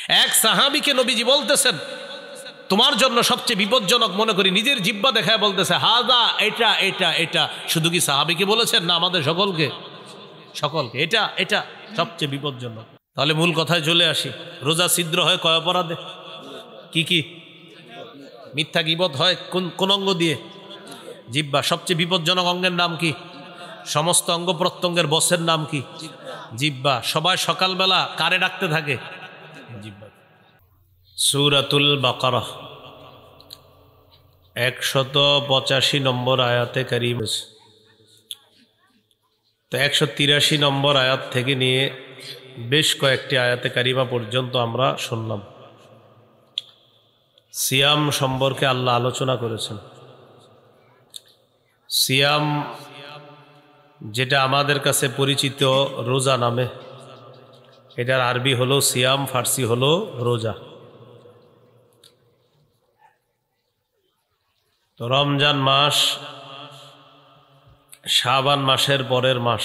এক সাহাবীকে নবীজি বলতেছেন, তোমার জন্য সবচেয়ে বিপজ্জনক মনে করি, নিজের জিহ্বা দেখায় বলতেছে হাদা, এটা এটা এটা। শুধু কি সাহাবীকে বলেছেন? না, আমাদের সকলকে, সকলকে। এটা এটা সবচেয়ে বিপজ্জনক। তাহলে মূল কথায় চলে আসি। রোজা ছিদ্র হয় কয় অপরাধে? কি কি? মিথ্যা গীবত হয় কোন অঙ্গ দিয়ে? জিহ্বা। সবচেয়ে বিপজ্জনক অঙ্গের নাম কি? সমস্ত অঙ্গ প্রত্যঙ্গের বসের নাম কি? জিহ্বা। সবাই সকালবেলা কারে ডাকতে থাকে? জিহ্বা। সূরাতুল বাকারা 185 নম্বর আয়াতে কারীম। তো 183 নম্বর আয়াত থেকে নিয়ে বেশ কয়েকটি আয়াতে কারিমা পর্যন্ত আমরা শুনলাম। সিয়াম সম্পর্কে আল্লাহ আলোচনা করেছেন। সিয়াম যেটা আমাদের কাছে পরিচিত রোজা নামে, এটার আরবি হলো সিয়াম, ফার্সি হলো রোজা। তো রমজান মাস শাবান মাসের পরের মাস।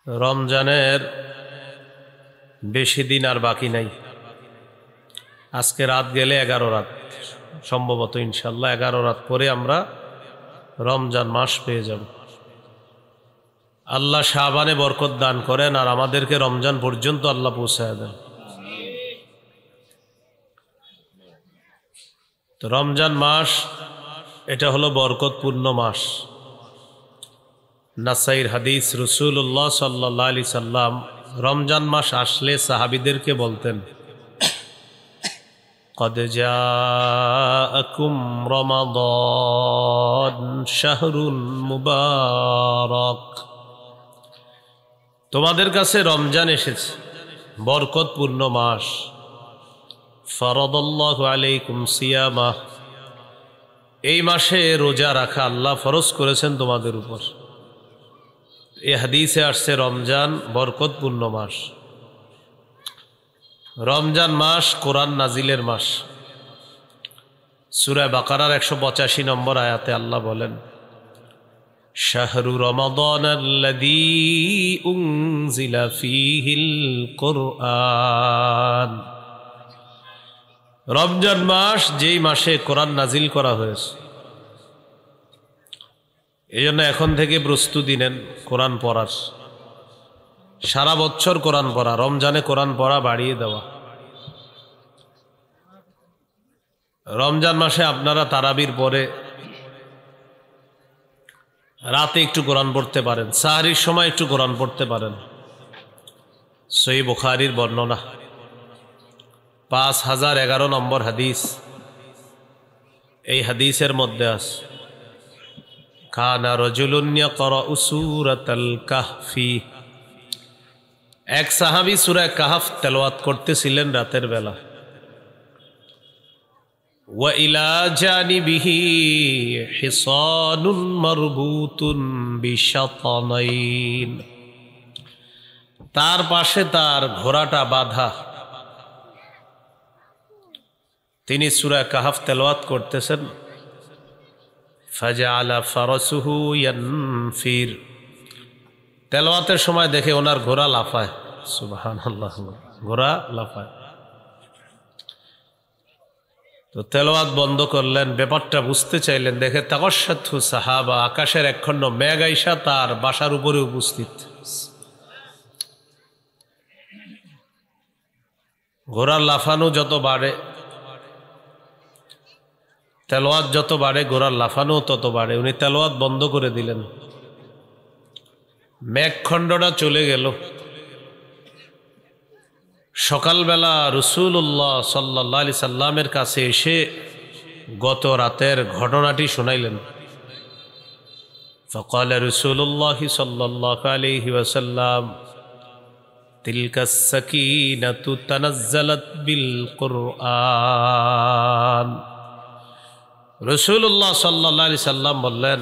রমজানের বেশি দিন আর বাকি নাই। আজকে রাত গেলে 11 রাত, সম্ভবত ইনশাল্লাহ 11 রাত পরে আমরা রমজান মাস পেয়ে যাব। আল্লাহ শাবানে বরকত দান করেন আর আমাদেরকে রমজান পর্যন্ত আল্লাহ পৌঁছায় দেন। তো রমজান মাস এটা হলো বরকতপূর্ণ মাস। নাসাইর হাদিস, রাসূলুল্লাহ সাল্লাল্লাহু আলাইহি সাল্লাম রমজান মাস আসলে সাহাবীদেরকে বলতেন, কদ জাআকুম রমাদান শাহরুন মুবারক। তোমাদের কাছে রমজান এসেছে, বরকতপূর্ণ মাস। ফরদাল্লাহু আলাইকুম সিয়ামাহ, এই মাসে রোজা রাখা আল্লাহ ফরজ করেছেন তোমাদের উপর। এই হাদিসে আসছে রমজান বরকতপূর্ণ মাস। রমজান মাস কোরআন নাজিলের মাস। সূরা বাকারার 185 নম্বর আয়াতে আল্লাহ বলেন, শাহরু রমাদানাল্লাযী উনজিলা ফীহিল কুরআন। রমজান মাস যেই মাসে কোরআন নাজিল করা হয়েছে। এই জন্য এখন থেকে প্রস্তুতি নেন কোরআন পড়ার। সারা বছর কোরআন পড়া, রমজানে কোরআন পড়া বাড়িয়ে দেওয়া। রমজান মাসে আপনারা তারাবির পরে রাতে একটু কোরআন পড়তে পারেন, সাহরির সময় একটু কোরআন পড়তে পারেন। সহিহ বুখারীর বর্ণনা 5011 নম্বর হাদিস। এই হাদিসের মধ্যে আছে, কানা রাজুলুন ইয়াকরাউ সূরাতাল কাহফি। এক সাহাবী সূরা কাহফ তেলাওয়াত করতেছিলেন রাতের বেলা। ওয়া ইলা জানিবিহি হিসানুন মারবুতুন বিশাতানাইন। তার পাশে তার ঘোড়াটা বাঁধা। তিনি সূরা কাহফ তেলাওয়াত করতেছেন। ফাজআলা ফারাসুহু ইয়ানফির। তেলাওয়াতের সময় দেখে ওনার ঘোড়া লাফায়। সুবহানাল্লাহ, ঘোড়া লাফায়। তো তেলাওয়াত বন্ধ করলেন, ব্যাপারটা বুঝতে চাইলেন। দেখে তাকাশশাতহু সাহাবা, আকাশের একখণ্ড মেঘ আইসা তার বাসার উপরে উপস্থিত। ঘোড়ার লাফানো যত বাড়ে, তেলাওয়াত যত বাড়ে, ঘোড়ার লাফানো তত বাড়ে। উনি তেলাওয়াত বন্ধ করে দিলেন। মেঘখণ্ডটা চলে গেল। সকালবেলা রাসূলুল্লাহ সাল্লাল্লাহু আলাইহি সাল্লামের কাছে এসে গত রাতের ঘটনাটি শোনাইলেন। ফাকালা রাসূলুল্লাহ সাল্লাল্লাহু আলাইহি ওয়াসাল্লাম, তিলকাস সাকিনাতু তানাজ্জালাত বিল কুরআন। রাসূলুল্লাহ সাল্লাল্লাহু আলাইহি সাল্লাম বললেন,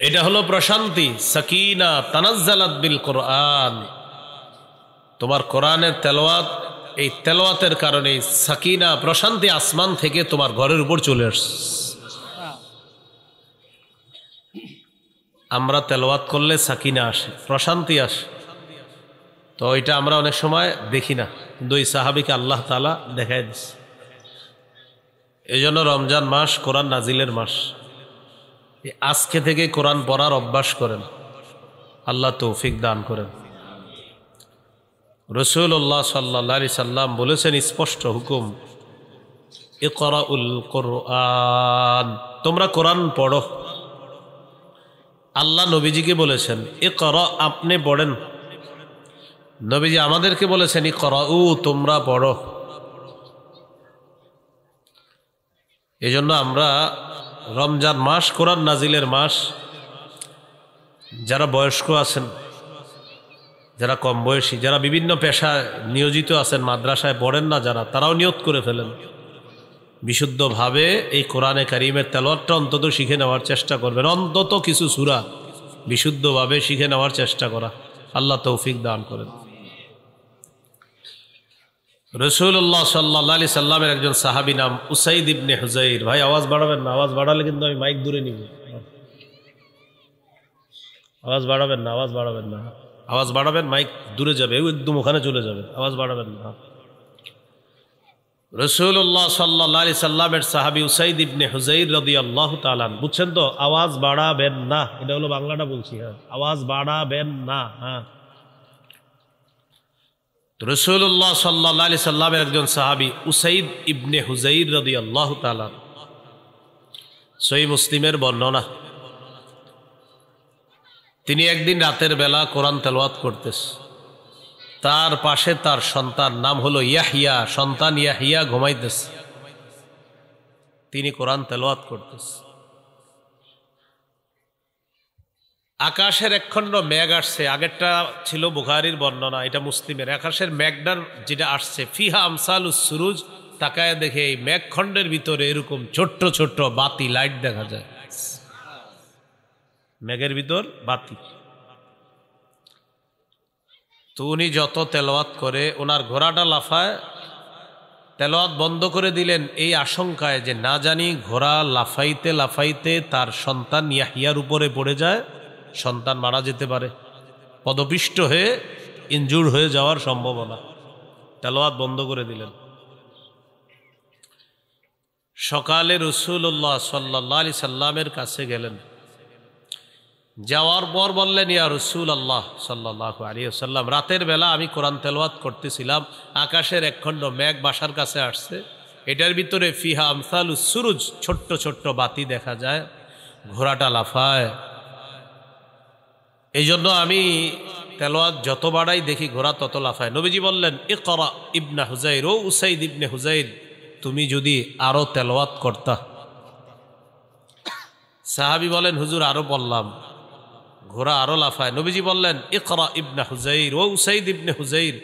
এটা হলো প্রশান্তি, সাকিনা তানাজ্জালাত বিল কুরআন। তোমার কোরআনের তেলাওয়াত, এই তেলাওয়াতের কারণে সাকিনা প্রশান্তি আসমান থেকে তোমার ঘরের উপর চলে আসছে। আমরা তেলাওয়াত করলে সাকিনা আসে, প্রশান্তি আসে। তো এটা আমরা অনেক সময় দেখি না, কিন্তু ওই সাহাবিকে আল্লাহ তাআলা দেখাই দিচ্ছে। এই জন্য রমজান মাস কোরআন নাজিলের মাস। আজকে থেকে কোরআন পড়ার অভ্যাস করেন, আল্লাহ তৌফিক দান করেন। রাসূলুল্লাহ সাল্লাল্লাহু আলাইহি সাল্লাম বলেছেন স্পষ্ট হুকুম, ইকরাউল কোরআন, তোমরা কোরআন পড়ো। আল্লাহ নবীজিকে বলেছেন ইকরা, আপনি পড়েন। নবীজি আমাদেরকে বলেছেন ইকরাউ, তোমরা পড়ো। এই জন্য আমরা রমজান মাস কোরআন নাজিলের মাস। যারা বয়স্ক আছেন, যারা কম বয়সী, যারা বিভিন্ন পেশায় নিয়োজিত আছেন, মাদ্রাসায় পড়েন না যারা, তারাও নিয়ত করে ফেলেন বিশুদ্ধভাবে এই কোরআনে কারিমের তেলাওয়াতটা অন্তত শিখে নেওয়ার চেষ্টা করবেন। অন্তত কিছু সূরা বিশুদ্ধভাবে শিখে নেওয়ার চেষ্টা করা, আল্লাহ তৌফিক দান করেন। রাসূলুল্লাহ সাল্লাল্লাহু আলাইহি সাল্লামের একজন সাহাবী নাম উসাইদ ইবনে হুযাইর। ভাই আওয়াজ বাড়াবেন না, আওয়াজ বাড়ালে কিন্তু আমি মাইক দূরে নিব। আওয়াজ বাড়াবেন না, আওয়াজ বাড়াবেন না, আওয়াজ বাড়াবেন মাইক দূরে যাবে, একদম ওখানে চলে যাবে, আওয়াজ বাড়াবেন না। রাসূলুল্লাহ সাল্লাল্লাহু আলাইহি সাল্লামের সাহাবী উসাইদ ইবনে হুযাইর রাদিয়াল্লাহু তাআলা, বুঝছেন তো? আওয়াজ বাড়াবেন না, এটা হলো বাংলাটা বলছি। হ্যাঁ, আওয়াজ বাড়াবেন না। হ্যাঁ, রাসূলুল্লাহ সাল্লাল্লাহু আলাইহি সাল্লামের একজন সাহাবী উসাইদ ইবনে হুযাইর রাদিয়াল্লাহু তাআলা, সহিহ মুসলিমের বর্ণনা। তিনি একদিন রাতের বেলা কোরআন তেলাওয়াত করতেছে। তার পাশে তার সন্তান, নাম হলো ইয়াহইয়া, সন্তান ইয়াহইয়া ঘুমাইতেছে। তিনি কোরআন তেলাওয়াত করতেছে। আকাশের একখণ্ড মেঘ আসছে। আগেরটা ছিল বুখারীর বর্ণনা, এটা মুসলিমের। আকাশের মেঘটার যেটা আসছে, ফিহা আমসালুস সুরুজ, তাকায় দেখে এই মেঘখণ্ডের ভিতরে এরকম ছোট্ট ছোট্ট বাতি, লাইট দেখা যায়। মেঘের ভিতর বাতি। তো উনি যত তেলাওয়াত করে, ওনার ঘোড়াটা লাফায়। তেলাওয়াত বন্ধ করে দিলেন এই আশঙ্কায় যে না জানি ঘোড়া লাফাইতে লাফাইতে তার সন্তান ইয়াহইয়ার উপরে পড়ে যায়, সন্তান মারা যেতে পারে, পদপিষ্ট হয়ে ইনজুর হয়ে যাওয়ার সম্ভাবনা। তেলাওয়াত বন্ধ করে দিলেন। সকালে রাসূলুল্লাহ সাল্লাল্লাহু আলাইহি সাল্লামের কাছে গেলেন। যাওয়ার পর বললেন, ইয়া রাসূলুল্লাহ সাল্লাল্লাহু আলাইহি ওয়াসাল্লাম, রাতের বেলা আমি কোরআন তেলাওয়াত করতেছিলাম, আকাশের একখণ্ড মেঘ বাসার কাছে আসছে, এটার ভিতরে ফিহা আমসালুস সুরুজ, ছোট্ট ছোট্ট বাতি দেখা যায়, ঘোড়াটা লাফায়। এই জন্য আমি তেলাওয়াত যত বাড়াই দেখি ঘোড়া তত লাফায়। নবীজি বললেন, ইকরা ইবনে হুযাইর, ও উসাইদ ইবনে হুযাইর, তুমি যদি আরো তেলাওয়াত করতা। সাহাবী বলেন, হুজুর আরো বললাম, ঘোড়া আরো লাফায়। নবীজি বললেন, ইকরা ইবনে হুযাইর, ও উসাইদ ইবনে হুযাইর,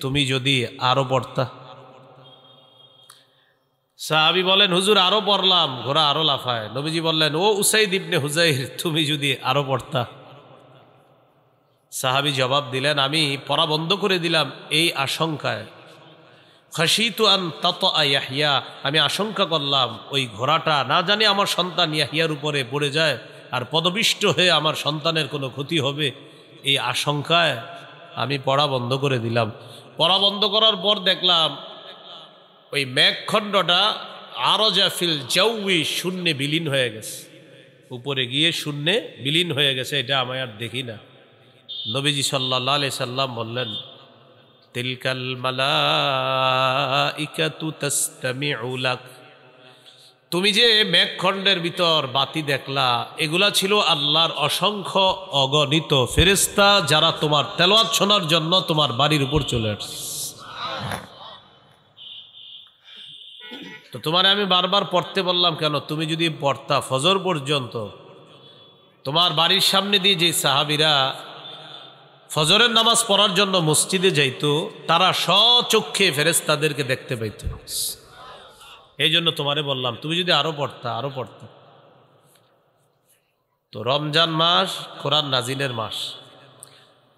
তুমি যদি আরো পড়তা। সাহাবী বলেন, হুজুর আরো পড়লাম, ঘোড়া আরো লাফায়। নবীজি বললেন, ও উসাইদ ইবনে হুযাইর, তুমি যদি আরো পড়তা। সাহাবী জবাব দিলেন, আমি পড়া বন্ধ করে দিলাম এই আশঙ্কায়, খাশিতু আন তাতা ইয়াহইয়া, আমি আশঙ্কা করলাম ওই ঘোড়াটা না জানি আমার সন্তান ইয়াহইয়ার উপরে পড়ে যায় আর পদপিষ্ট হয়ে আমার সন্তানের কোনো ক্ষতি হবে, এই আশঙ্কায় আমি পড়া বন্ধ করে দিলাম। পড়া বন্ধ করার পর দেখলাম ওই মেঘখণ্ডটা আরজা ফিল জাউই, শূন্যে বিলীন হয়ে গেছে, উপরে গিয়ে শূন্যে বিলীন হয়ে গেছে। এটা আমি আর দেখি না। নবীজি সাল্লাল্লাহু আলাইহি সাল্লাম বললেন, তিলকাল মালাইকাতু তাসতামিউ লাক, তুমি যে মেঘখণ্ডের ভিতর বাতি দেখলা, এগুলা ছিল আল্লাহর অসংখ্য অগণিত ফেরেশতা, যারা তোমার তেলাওয়াত শোনার জন্য তোমার বাড়ির উপর চলে আসছে। তো তোমার আমি বারবার পড়তে বললাম কেন? তুমি যদি পড়তা ফজর পর্যন্ত, তোমার বাড়ির সামনে দিয়ে যে সাহাবীরা ফজরের নামাজ পড়ার জন্য মসজিদে যাইতো, তারা স্বচক্ষে ফেরেশতাদেরকে দেখতে পাইত। এই জন্য তোমারে বললাম, তুমি যদি আরো পড়তা, আরো পড়তা। তো রমজান মাস কোরআন নাজিলের মাস।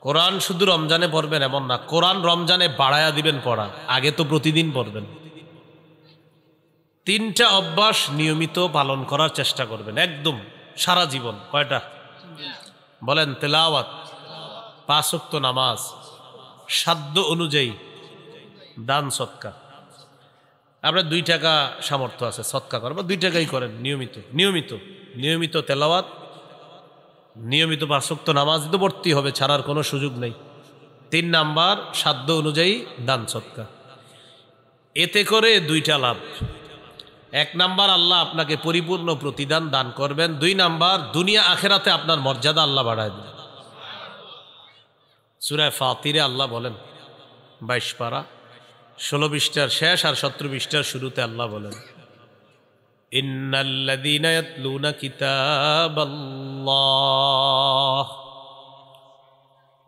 কোরআন শুধু রমজানে পড়বেন এমন না, কোরআন রমজানে বাড়ায়া দিবেন পড়া, আগে তো প্রতিদিন পড়বেন। 3টা অভ্যাস নিয়মিত পালন করার চেষ্টা করবেন একদম সারা জীবন। কয়টা বলেন? তেলাওয়াত, 5 ওয়াক্ত নামাজ, সাধ্য অনুযায়ী দান সৎকা। আপনার 2 টাকা সামর্থ্য আছে সৎকা করেন, বা 2 টাকাই করেন, নিয়মিত নিয়মিত নিয়মিত তেলাওয়াত, নিয়মিত 5 ওয়াক্ত নামাজ তো পড়তেই হবে, ছাড়ার কোনো সুযোগ নেই। 3 নাম্বার সাধ্য অনুযায়ী দান সৎকা। এতে করে 2টা লাভ। 1 নাম্বার আল্লাহ আপনাকে পরিপূর্ণ প্রতিদান দান করবেন। 2 নাম্বার দুনিয়া আখেরাতে আপনার মর্যাদা আল্লাহ বাড়ায় দেবেন। সূরা ফাতিরে আল্লাহ বলেন 22 পারা 16 পৃষ্ঠার শেষ আর 17 পৃষ্ঠার শুরুতে আল্লাহ বলেন, ইন্নাল্লাযীনা ইয়াতলুনা কিতাবাল্লাহ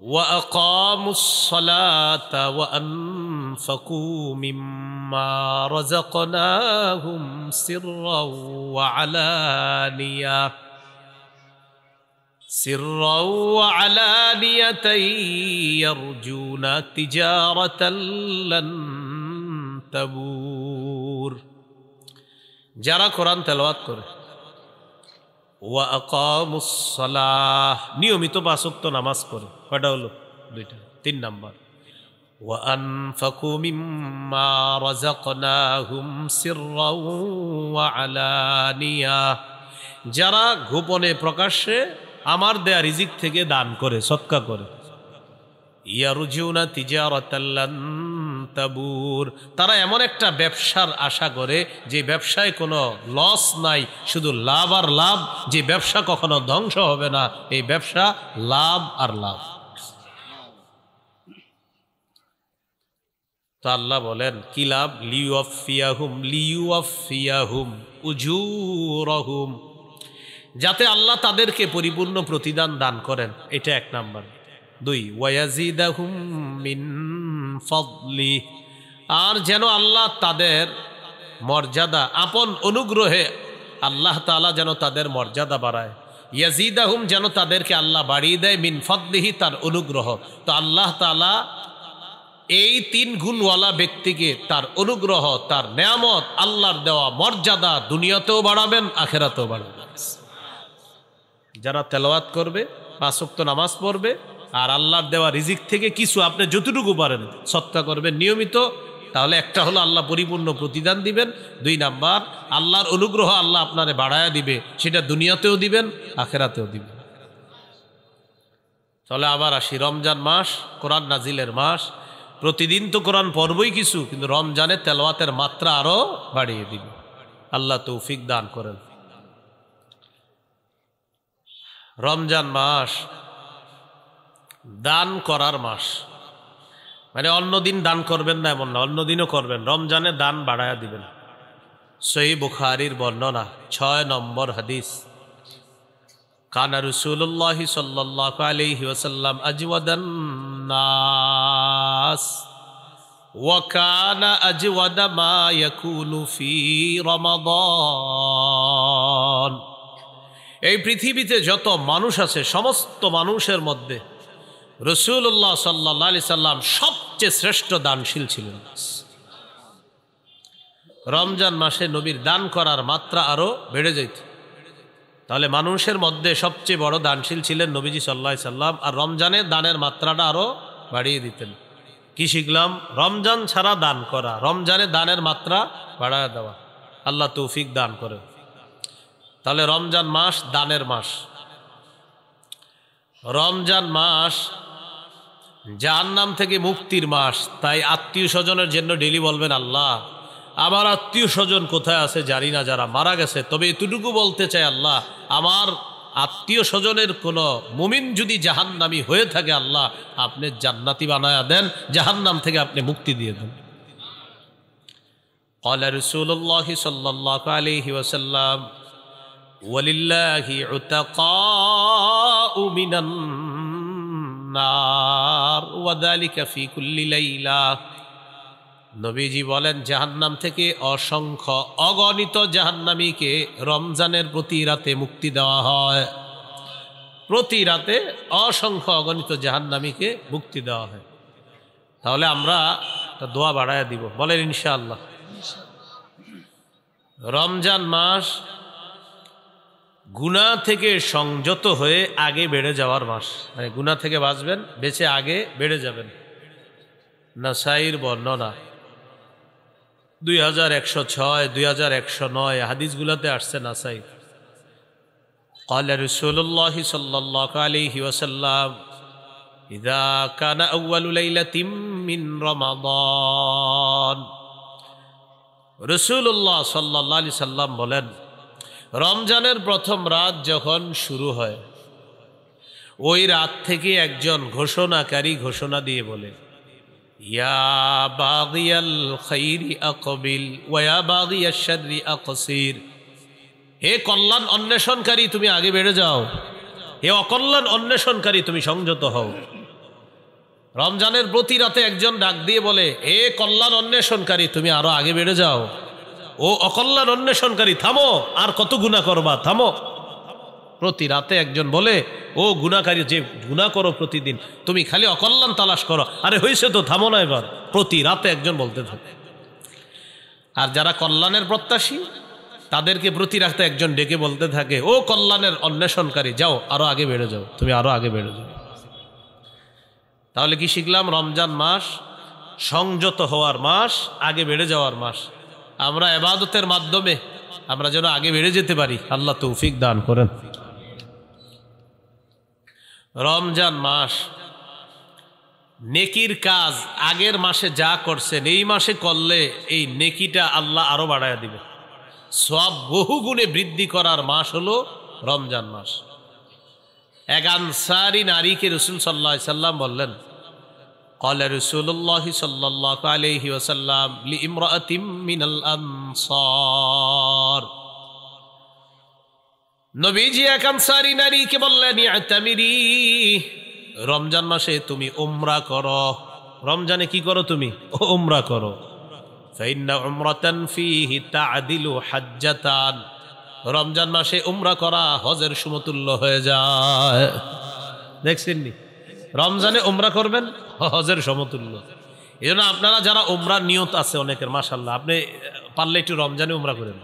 ওয়া আকামুস সালাতা ওয়া আনফাকু মিম্মা রাযাকনাহুম সিররাও ওয়া আলানিয়াতান ইয়ারজুনা তিজারাতান লান তাবুর। যারা কোরআন তেলাওয়াত করে, ওয়া আকামুস সালাহ, নিয়মিত 5 ওয়াক্ত নামাজ করে, কয়টা হলো? 2টা। 3 নাম্বার ওয়া আনফাকু মিম্মা রাযাকনাহুম সিররাও ওয়া আলানিয়া, যারা গোপনে প্রকাশ্যে আমার দেয়া রিজিক থেকে দান করে, সদকা করে। ইয়ারজুনা তিজারাতান লান তাবুর, তারা এমন একটা ব্যবসার আশা করে যে ব্যবসায় কোনো লস নাই, শুধু লাভ আর লাভ, যে ব্যবসা কখনো ধ্বংস হবে না, এই ব্যবসা লাভ আর লাভ। তো আল্লাহ বলেন কি লাভ? লিউয়াফিয়াহুম উজুরহুম, যাতে আল্লাহ তাদেরকে পরিপূর্ণ প্রতিদান দান করেন, এটা 1 নাম্বার। 2 ওয়ায়াজিদাহুম মিন ফাদলি, আর যেন আল্লাহ তাদের মর্যাদা আপন অনুগ্রহে আল্লাহ তাআলা যেন তাদের মর্যাদা বাড়ায়। ইয়াজিদাহুম, যেন তাদেরকে আল্লাহ বাড়িয়ে দেয়, মিন ফাদলিহি, তার অনুগ্রহ। তো আল্লাহ তাআলা এই 3 গুণওয়ালা ব্যক্তিকে তার অনুগ্রহ, তার নেয়ামত, আল্লাহর দেওয়া মর্যাদা দুনিয়াতেও বাড়াবেন, আখেরাতেও বাড়াবেন। যারা তেলাওয়াত করবে, 5 ওয়াক্ত নামাজ পড়বে, আর আল্লাহর দেওয়া রিজিক থেকে কিছু আপনি যতটুকু পারেন সদকা করবেন নিয়মিত, তাহলে একটা হলো আল্লাহ পরিপূর্ণ প্রতিদান দিবেন। 2 নাম্বার আল্লাহর অনুগ্রহ আল্লাহ আপনারে বাড়ায়া দিবে, সেটা দুনিয়াতেও দিবেন, আখেরাতেও দিবেন। তাহলে আবার আসি, রমজান মাস কোরআন নাজিলের মাস। প্রতিদিন তো কোরআন পড়বই কিছু, কিন্তু রমজানে তেলাওয়াতের মাত্রা আরো বাড়িয়ে দিবে। আল্লাহ তৌফিক দান করেন। রমজান মাস দান করার মাস, মানে অন্যদিন দান করবেন না এমন না, অন্যদিনও করবেন, রমজানে দান বাড়ায়া দিবেন। সহিহ বুখারীর বর্ণনা 6 নম্বর হাদিস, কানা রাসূলুল্লাহ সাল্লাল্লাহু আলাইহি ওয়াসাল্লাম আজওয়াদান নাস ওয়া কানা আজওয়াদা মা ইয়াকুনু ফি রমাদান। এই পৃথিবীতে যত মানুষ আছে, সমস্ত মানুষের মধ্যে রাসূলুল্লাহ সাল্লাল্লাহু আলাইহি সাল্লাম সবচেয়ে শ্রেষ্ঠ দানশীল ছিলেন। রমজান মাসে নবীর দান করার মাত্রা আরো বেড়ে যেত। তাহলে মানুষের মধ্যে সবচেয়ে বড় দানশীল ছিলেন নবীজি সাল্লাল্লাহু আলাইহি সাল্লাম, আর রমজানে দানের মাত্রাটা আরো বাড়িয়ে দিতেন। কি শিখলাম? রমজান ছাড়া দান করা, রমজানে দানের মাত্রা বাড়ায় দেওয়া। আল্লাহ তৌফিক দান করে। তাহলে রমজান মাস দানের মাস। রমজান মাস জাহান্নাম থেকে মুক্তির মাস। তাই আত্মীয় স্বজনের জন্য ডেলি বলবেন, আল্লাহ আমার আত্মীয় স্বজন কোথায় আছে জানি না, যারা মারা গেছে, তবে এতটুকু বলতে চাই, আল্লাহ আমার আত্মীয় স্বজনের কোনো মুমিন যদি জাহান্নামী হয়ে থাকে, আল্লাহ আপনি জান্নাতি বানায়া দেন, জাহান্নাম থেকে আপনি মুক্তি দিয়ে দেন। ক্বালা রাসূলুল্লাহ সাল্লাল্লাহু আলাইহি ওয়াসাল্লাম ওয়ালিল্লাহি উতাকাউ মিনান নার ওয়া যালিকা ফি কুল্লি লাইলা। নবীজি বলেন, জাহান্নাম থেকে অসংখ্য অগণিত জাহান্নামীকে রমজানের প্রতি রাতে মুক্তি দেওয়া হয়। প্রতি রাতে অসংখ্য অগণিত জাহান্নামীকে মুক্তি দেওয়া হয়। তাহলে আমরা একটা দোয়া বাড়ায়া দিব, বলেন ইনশাআল্লাহ। রমজান মাস গুনাহ থেকে সংযত হয়ে আগে বেড়ে যাওয়ার মাস, মানে গুনাহ থেকে বাঁচবেন, বেঁচে আগে বেড়ে যাবেন। নাসাইর বর্ণনা 2106 2109 হাদিসগুলোতে আসছে নাসাই। قال رسول الله صلى الله عليه وسلم إذا كان أول ليلة من رمضان রাসূলুল্লাহ সাল্লাল্লাহু আলাইহি সাল্লাম বলেন, রমজানের প্রথম রাত যখন শুরু হয়, ওই রাত থেকে একজন ঘোষণাকারী ঘোষণা দিয়ে বলে, ইয়া বাগিয়াল খাইরি আকবিল ওয়া ইয়া বাগিয়াশ শাররি আকসির। হে কল্যাণ অন্বেষণকারী, তুমি আগে বেড়ে যাও। হে অকল্যাণ অন্বেষণকারী, তুমি সংযত হও। রমজানের প্রতি রাতে একজন ডাক দিয়ে বলে, হে কল্যাণ অন্বেষণকারী, তুমি আরো আগে বেড়ে যাও। ও অকল্যাণ অন্বেষণকারী, থামো, আর কত গুনাহ করবা, থামো। প্রতি রাতে একজন বলে, ও গুনাহকারী, যে গুনাহ করো প্রতিদিন, তুমি খালি অকল্যাণ তালাশ করো, আরে হয়েছে তো, থামো না এবার। প্রতি রাতে একজন বলতে থাকে। আর যারা কল্যাণের প্রত্যাশী, তাদেরকে প্রতি রাতে একজন ডেকে বলতে থাকে, ও কল্যাণের অন্বেষণকারী, যাও, আরো আগে বেড়ে যাও, তুমি আরো আগে বেড়ে যাও। তাহলে কি শিখলাম? রমজান মাস সংযত হওয়ার মাস, আগে বেড়ে যাওয়ার মাস। আমরা ইবাদতের মাধ্যমে আমরা যেন আগে বেড়ে যেতে পারি, আল্লাহ তৌফিক দান করেন। রমজান মাস নেকির কাজ আগের মাসে যা করছেন এই মাসে করলে এই নেকিটা আল্লাহ আরো বাড়ায়া দিবে। সওয়াব বহুগুণে বৃদ্ধি করার মাস হলো রমজান মাস। এক আনসারী নারীকে রাসূল সাল্লাল্লাহু আলাইহি সাল্লাম বললেন, قال رسول الله صلى الله عليه وسلم لامرأة من الأنصار। নবীজি এক আনসারী নারীকে বললেন, ইআতামিরি, রমজান মাসে তুমি উমরা করো। রমজানে কি করো তুমি? উমরা করো। ফাইন্না উমরাতান ফীহি তা'দিলু হাজ্জাতান। রমজান মাসে উমরা করা হজের সমতুল্য হয়ে যায়। দেখছেন নি? রমজানে উমরা করবেন, হজের সমতুল্য। এই জন্য আপনারা যারা উমরার নিয়ত আছে অনেকের, মাশাআল্লাহ, আপনি পারলে একটু রমজানে উমরা করেন।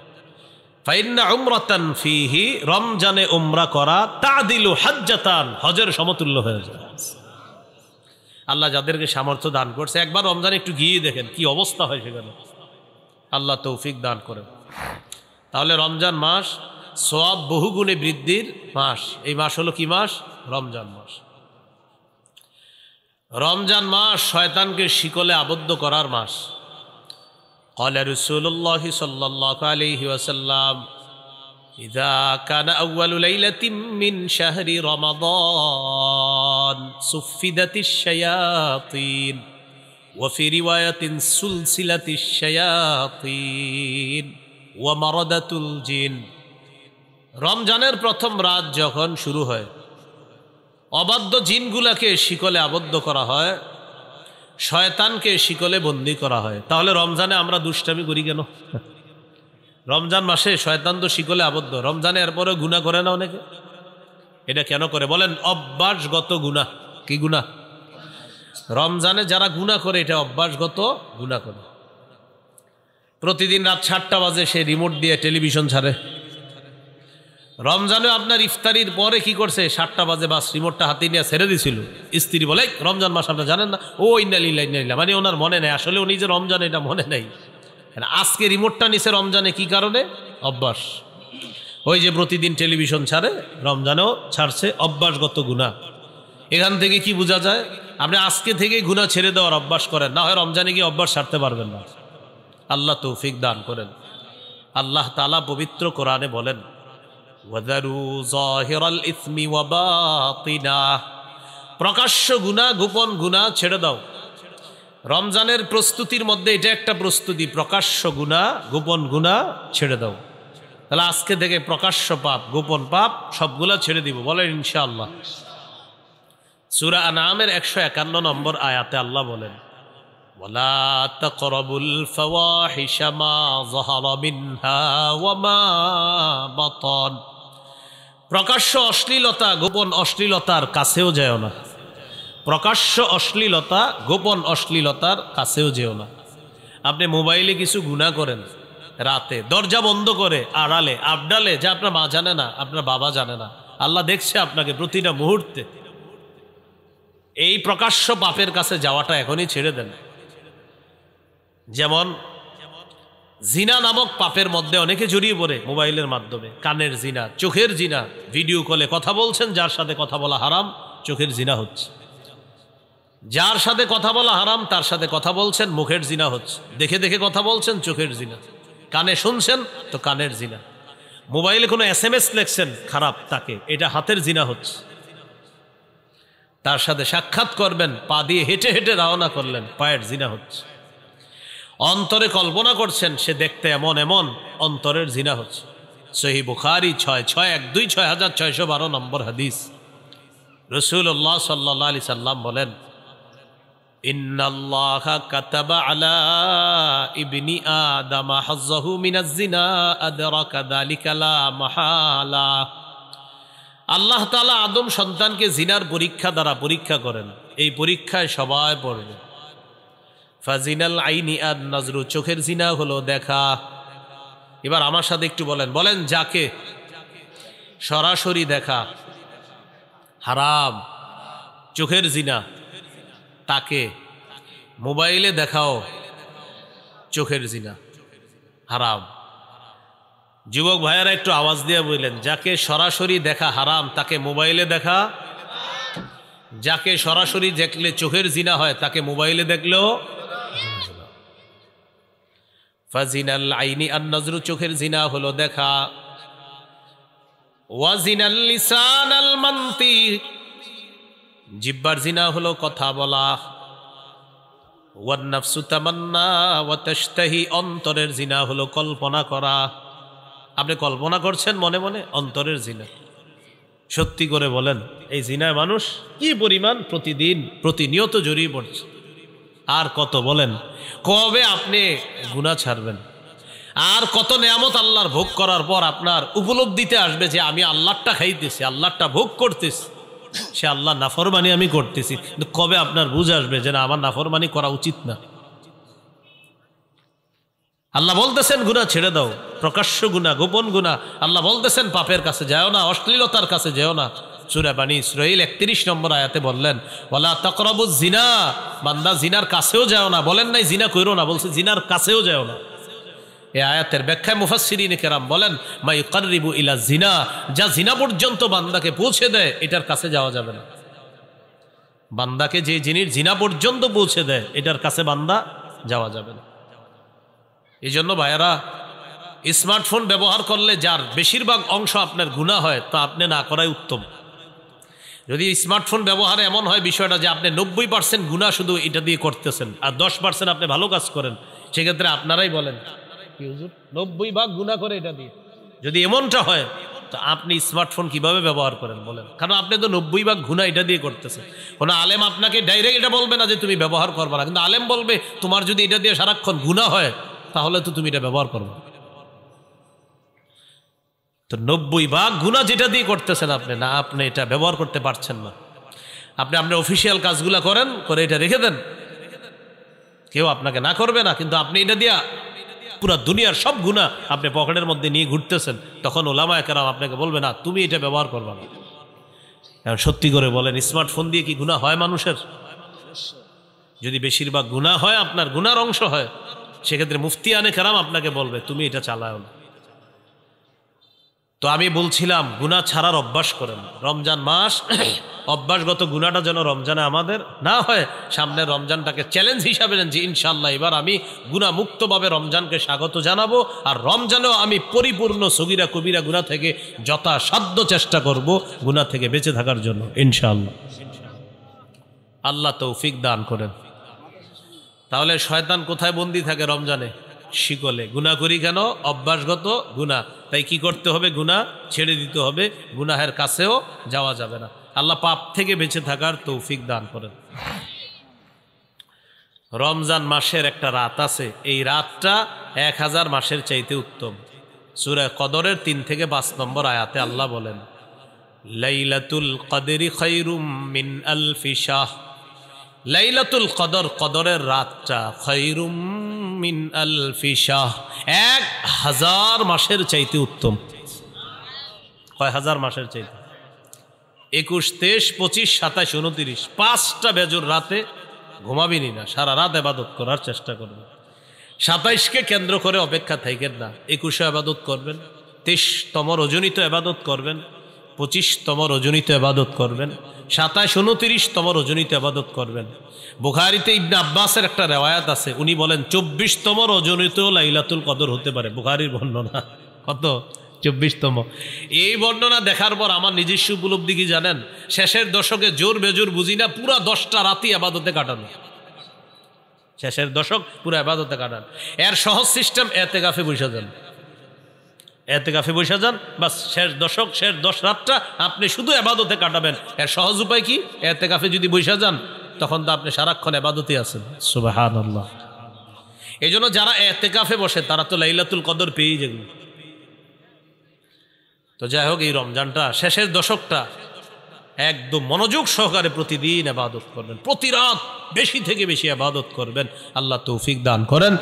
ফাইন্না উমরাতান ফীহি, রমজানে উমরা করা তা'দিলু হাজ্জাতান, হজের সমতুল্য হয়ে যায়। আল্লাহ যাদেরকে সামর্থ্য দান করছে, একবার রমজানে একটু গিয়ে দেখেন কি অবস্থা হয় সেখানে। আল্লাহ তৌফিক দান করেন। তাহলে রমজান মাস সওয়াব বহুগুণে বৃদ্ধির মাস। এই মাস হলো কি মাস? রমজান মাস। রমজান মাস শয়তানকে শিকলে আবদ্ধ করার মাস। قال رسول الله صلى الله عليه وسلم إذا كان أول ليلة من شهر رمضان صفدت الشياطين وفي رواية سلسلة الشياطين ومردة الجن। রমজানের প্রথম রাত যখন শুরু হয়, অবাধ্য জিনগুলাকে শিকলে আবদ্ধ করা হয়, শয়তানকে শিকলে বন্দী করা হয়। তাহলে রমজানে আমরা দুষ্টামি করি কেন? রমজান মাসে শয়তান তো শিকলে আবদ্ধ, রমজানে এরপরে গুনাহ করে না অনেকে। এটা কেন করে বলেন? অভ্যাসগত গুনাহ। কি গুনাহ? রমজানে যারা গুনাহ করে, এটা অভ্যাসগত গুনাহ করে। প্রতিদিন রাত 7টা বাজে সে রিমোট দিয়ে টেলিভিশন ছাড়ে। রমজানে আপনার ইফতারির পরে কি করছে? 7টা বাজে বাস রিমোটটা হাতে নিয়ে ছেড়ে দিছিল। স্ত্রী বলে, রমজান মাস আপনি জানেন না? ও ইন্না লিল্লাহি ইন্না ইলাইহি, মানে ওনার মনে নেই, আসলে উনি যে রমজান এটা মনে নেই। আজকে রিমোটটা নিছে রমজানে, কি কারণে? অভ্যাস। ওই যে প্রতিদিন টেলিভিশন ছাড়ে, রমজানেও ছাড়ছে, অভ্যাসগত গুনাহ। এখান থেকে কি বোঝা যায়? আপনি আজকে থেকে গুনাহ ছেড়ে দেওয়ার অভ্যাস করেন, না হয় রমজানে গিয়ে অভ্যাস ছাড়তে পারবেন না। আল্লাহ তৌফিক দান করেন। আল্লাহ তাআলা পবিত্র কোরআনে বলেন, ওয়াযারু যাহিরাল ইসমি ওয়া বাতিনাহ, প্রকাশ্য গুনাহ গোপন গুনাহ ছেড়ে দাও। রমজানের প্রস্তুতির মধ্যে এটা একটা প্রস্তুতি, প্রকাশ্য গুনাহ গোপন গুনাহ ছেড়ে দাও। তাহলে আজকে থেকে প্রকাশ্য পাপ গোপন পাপ সবগুলা ছেড়ে দিব, বলেন ইনশাআল্লাহ। সূরা আনআমের 151 নম্বর আয়াতে আল্লাহ বলেন, ওয়ালা তাকরাবুল ফাওয়াহিশা মা যাহারা মিনহা ওয়া মা বাতান। প্রকাশ্য অশ্লীলতা গোপন অশ্লীলতার কাছেও যেও না। প্রকাশ্য অশ্লীলতা গোপন অশ্লীলতার কাছেও যেও না। আপনি মোবাইলে কিছু গুনাহ করেন, রাতে দরজা বন্ধ করে আড়ালে আবডালে, যা আপনার মা জানে না, আপনার বাবা জানে না, আল্লাহ দেখছে আপনাকে প্রতিটা মুহূর্তে। এই প্রকাশ্য পাপের কাছে যাওয়াটা এখনই ছেড়ে দেন। যেমন জিনা নামক পাপের মধ্যে অনেকে জড়িয়ে পড়ে মোবাইলের মাধ্যমে। কানের জিনা, চোখের জিনা, ভিডিও কলে কথা বলছেন, যার সাথে কথা বলা হারাম, চোখের জিনা হচ্ছে। যার সাথে কথা বলা হারাম তার সাথে কথা বলছেন, মুখের জিনা হচ্ছে। দেখে দেখে কথা বলছেন, চোখের জিনা। কানে শুনছেন তো কানের জিনা। মোবাইলে কোনো SMS লেখছেন খারাপ, তাকে, এটা হাতের জিনা হচ্ছে। তার সাথে সাক্ষাৎ করবেন, পা দিয়ে হেঁটে হেঁটে রওনা করলেন, পায়ের জিনা হচ্ছে। অন্তরে কল্পনা করছেন সে দেখতে এমন এমন, অন্তরের জিনা হচ্ছে। সহিহ বুখারী 6612 নম্বর হাদিস। রাসূলুল্লাহ সাল্লাল্লাহু আলাইহি সাল্লাম বলেন, ইন্নাল্লাহা কাতাবা আলা ইবনি আদম হাজ্জাহু মিনাজ জিনা আদরাকা যালিকা লা মাহালা। আল্লাহ তাআলা আদম সন্তানকে জিনার পরীক্ষা দ্বারা পরীক্ষা করেন, এই পরীক্ষায় সবাই পড়বে। ফাজিনাল আইনি আন নাজরু, চোখের জিনা হলো দেখা। এবার আমার সাথে একটু বলেন যাকে সরাসরি দেখা হারাম, চোখের জিনা, তাকে মোবাইলে দেখাও চোখের জিনা, হারাম। যুবক ভাইয়েরা একটু আওয়াজ দিয়ে বললেন, যাকে সরাসরি দেখা হারাম তাকে মোবাইলে দেখা, যাকে সরাসরি দেখলে চোখের জিনা হয় তাকে মোবাইলে দেখলেও। ফাজিনাল আইনি আন নজরু, চোখের জিনা হলো দেখা। ওয়াজিনাল লিসানাল মানতিক, জিহ্বার জিনা হলো কথা বলা। ওয়ান নাফসু তামান্না ওয়া তাশতাহি, অন্তরের জিনা হলো কল্পনা করা। আপনি কল্পনা করছেন মনে মনে, অন্তরের জিনা। সত্যি করে বলেন, এই জিনায় মানুষ কি পরিমাণ প্রতিদিন প্রতিনিয়ত জড়িয়ে পড়ছে। আর কত বলেন, কবে আপনি গুনাহ ছাড়বেন? আর কত নেয়ামত আল্লাহর ভোগ করার পর আপনার উপলব্ধিতে আসবে যে আমি আল্লাহরটা খাইতেছি, আল্লাহরটা ভোগ করতেছি, সে আল্লাহ নাফরমানি আমি করতেছি। কিন্তু কবে আপনার বুঝ আসবে যে না, আমার নাফরমানি করা উচিত না? আল্লাহ বলতেছেন গুনাহ ছেড়ে দাও, প্রকাশ্য গুনাহ, গোপন গুনাহ। আল্লাহ বলতেছেন পাপের কাছে যাও না, অশ্লীলতার কাছে যেও না। সূরা বানী ইসরাঈল 31 নম্বর আয়াতে বললেন, ওয়ালা তাকরাবুজ জিনা, বান্দা জিনার কাছেও যাও না। বলেন নাই জিনা কইরো না, বলছে জিনার কাছেও যাও না। এই আয়াতের ব্যাখ্যায় মুফাসসিরিনে কেরাম বলেন, মা ইউকাররিবু ইলা জিনা, যা জিনা পর্যন্ত বান্দাকে পৌঁছে দেয় এটার কাছে যাওয়া যাবে না। বান্দাকে যে জিনিস জিনা পর্যন্ত পৌঁছে দেয় এটার কাছে বান্দা যাওয়া যাবে না। এই জন্য ভাইয়েরা, স্মার্টফোন ব্যবহার করলে যার বেশিরভাগ অংশ আপনার গুনাহ হয়, তা আপনি না করাই উত্তম। যদি স্মার্টফোন ব্যবহারে এমন হয় বিষয়টা যে আপনি 90% গুনাহ শুধু এটা দিয়ে করতেছেন আর 10% আপনি ভালো কাজ করেন, সেক্ষেত্রে আপনারাই বলেন কি হুজুর 90 ভাগ গুনাহ করে এটা দিয়ে। যদি এমনটা হয় তো আপনি স্মার্টফোন কিভাবে ব্যবহার করেন বলেন? কারণ আপনি তো 90 ভাগ গুনাহ এটা দিয়ে করতেছেন। কোনো আলেম আপনাকে ডাইরেক্ট এটা বলবে না যে তুমি ব্যবহার করবে না, কিন্তু আলেম বলবে তোমার যদি এটা দিয়ে সারাক্ষণ গুনাহ হয় তাহলে তো তুমি এটা ব্যবহার করবে। তো 90 ভাগ গুনাহ যেটা দিয়ে করতেছেন আপনি, না আপনি এটা ব্যবহার করতে পারছেন না। আপনি আপনার অফিসিয়াল কাজগুলো করেন, করে এটা রেখে দেন, কেউ আপনাকে না করবে না, কিন্তু আপনি এটা দিয়া পুরা দুনিয়ার সব গুনাহ আপনি পকেটের মধ্যে নিয়ে ঘুরতেছেন, তখন ওলামায়ে কেরাম আপনাকে বলবে না তুমি এটা ব্যবহার করবে না। এখন সত্যি করে বলেন, স্মার্টফোন দিয়ে কি গুনাহ হয় মানুষের? যদি বেশিরভাগ গুনাহ হয়, আপনার গুনার অংশ হয়, সেক্ষেত্রে মুফতিয়ানে কেরাম আপনাকে বলবে তুমি এটা চালাও না। তো আমি বলছিলাম গুনাহ ছাড়ার অভ্যাস করেন। রমজান মাস অভ্যাসগত গুনাহটা যেন রমজানে আমাদের না হয়। সামনের রমজানটাকে চ্যালেঞ্জ হিসাবে নেন যে ইনশাআল্লাহ এবার আমি গুনাহ মুক্তভাবে রমজানকে স্বাগত জানাবো, আর রমজানেও আমি পরিপূর্ণ সগীরা কবিরা গুনাহ থেকে যথাসাধ্য চেষ্টা করব গুনাহ থেকে বেঁচে থাকার জন্য ইনশাআল্লাহ। আল্লাহ তৌফিক দান করেন। তাহলে শয়তান কোথায় বন্দি থাকে রমজানে? শিকলে। গুনাহ করি কেন? অভ্যাসগত গুনাহ। তাই কি করতে হবে? গুনাহ ছেড়ে দিতে হবে, গুনাহের কাছেও যাওয়া যাবে না। আল্লাহ পাপ থেকে বেঁচে থাকার তৌফিক দান করেন। রমজান মাসের একটা রাত আছে, এই রাতটা 1000 মাসের চাইতে উত্তম। সূরা কদরের 3 থেকে 5 নম্বর আয়াতে আল্লাহ বলেন, লাইলাতুল কদরি খায়রুম মিন আলফি শাহ। লাইলাতুল কদর, কদরের রাতটা, খায়রুম মিন আলফি শাহ, 1000 মাসের চাইতে উত্তম। কয় হাজার মাসের চাইতে? 21, 23, 25, 27, 29, 5টা বেজর রাতে ঘুমাবিনি না, সারা রাত ইবাদত করার চেষ্টা করবে। 27কে কেন্দ্র করে অপেক্ষা থাকেন না, 21 ইবাদত করবেন, 23তম রজনীতে ইবাদত করবেন, 25তম রজনীতে ইবাদত করবেন, 27, 29তম রজনীতে ইবাদত করবেন। বুখারীতে ইবনে আব্বাসের একটা রিওয়ায়াত আছে, উনি বলেন 24তম রজনীতেও লাইলাতুল কদর হতে পারে। বুখারীর বর্ণনা। কত? 24তম। এই বর্ণনা দেখার পর আমার নিজস্ব উপলব্ধি কি জানেন? শেষের দশকে জোর বেজোর বুঝি না, পুরা 10টা রাতি ইবাদতে কাটানো। শেষের দশক পুরো ইবাদতে কাটান। এর সহজ সিস্টেম, এতেকাফে বসে যান, এতেকাফে বসে যান, বাস শেষ দশক, শেষ 10 রাতটা আপনি শুধু ইবাদতে কাটাবেন। এর সহজ উপায় কি? এতেকাফে যদি বসে যান তখন তো আপনি সারাক্ষণ ইবাদতে আছেন। সুবহানাল্লাহ। এই জন্য যারা এতেকাফে বসে তারা তো লাইলাতুল কদর পেয়েই যাবে। তো যাই হোক, এই রমজানটা শেষের দশকটা একদম মনোযোগ সহকারে প্রতিদিন ইবাদত করবেন, প্রতি রাত বেশি থেকে বেশি ইবাদত করবেন। আল্লাহ তৌফিক দান করেন।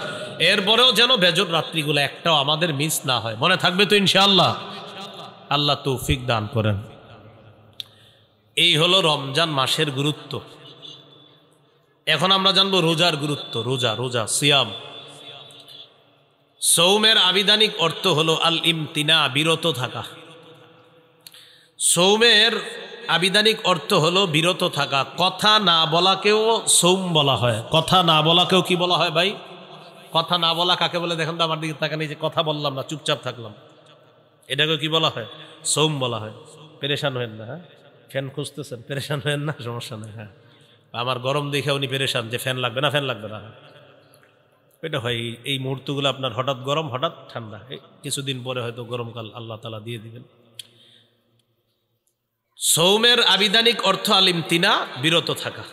এরপরেও যেন বেজর রাত্রিগুলো একটাও আমাদের মিস না হয়। মনে থাকবে তো ইনশাআল্লাহ? আল্লাহ তৌফিক দান করেন। এই হলো রমজান মাসের গুরুত্ব। এখন আমরা জানবো রোজার গুরুত্ব। রোজা, রোজা, সিয়াম। সৌমের আবিধানিক অর্থ হলো আল ইমতিনা, বিরত থাকা। সৌমের আবিধানিক অর্থ হলো বিরত থাকা। কথা না বলাকেও সৌম বলা হয়। কথা না বলাকেও কি বলা হয় ভাই? কথা না বলা কাকে বলে দেখেন তো? আমার দিকে তাকান, এই যে কথা বললাম না, চুপচাপ থাকলাম, এটাকে কি বলা হয়? সৌম বলা হয়। পেরেশান হয়েন না, হ্যাঁ? ফ্যান খুঁজতেছেন, পেরেশান হয়েন না, সমস্যা নেই। হ্যাঁ, আমার গরম দেখে উনি পেরেশান যে ফ্যান লাগবে না, ফ্যান লাগবে না। এটা হয়, এই মুহূর্তগুলো আপনার হঠাৎ গরম, হঠাৎ ঠান্ডা। কিছুদিন পরে হয়তো গরমকাল আল্লাহ তাআলা দিয়ে দিবেন। সৌমের আবিধানিক অর্থ আল ইমতিনা, বিরত থাকা।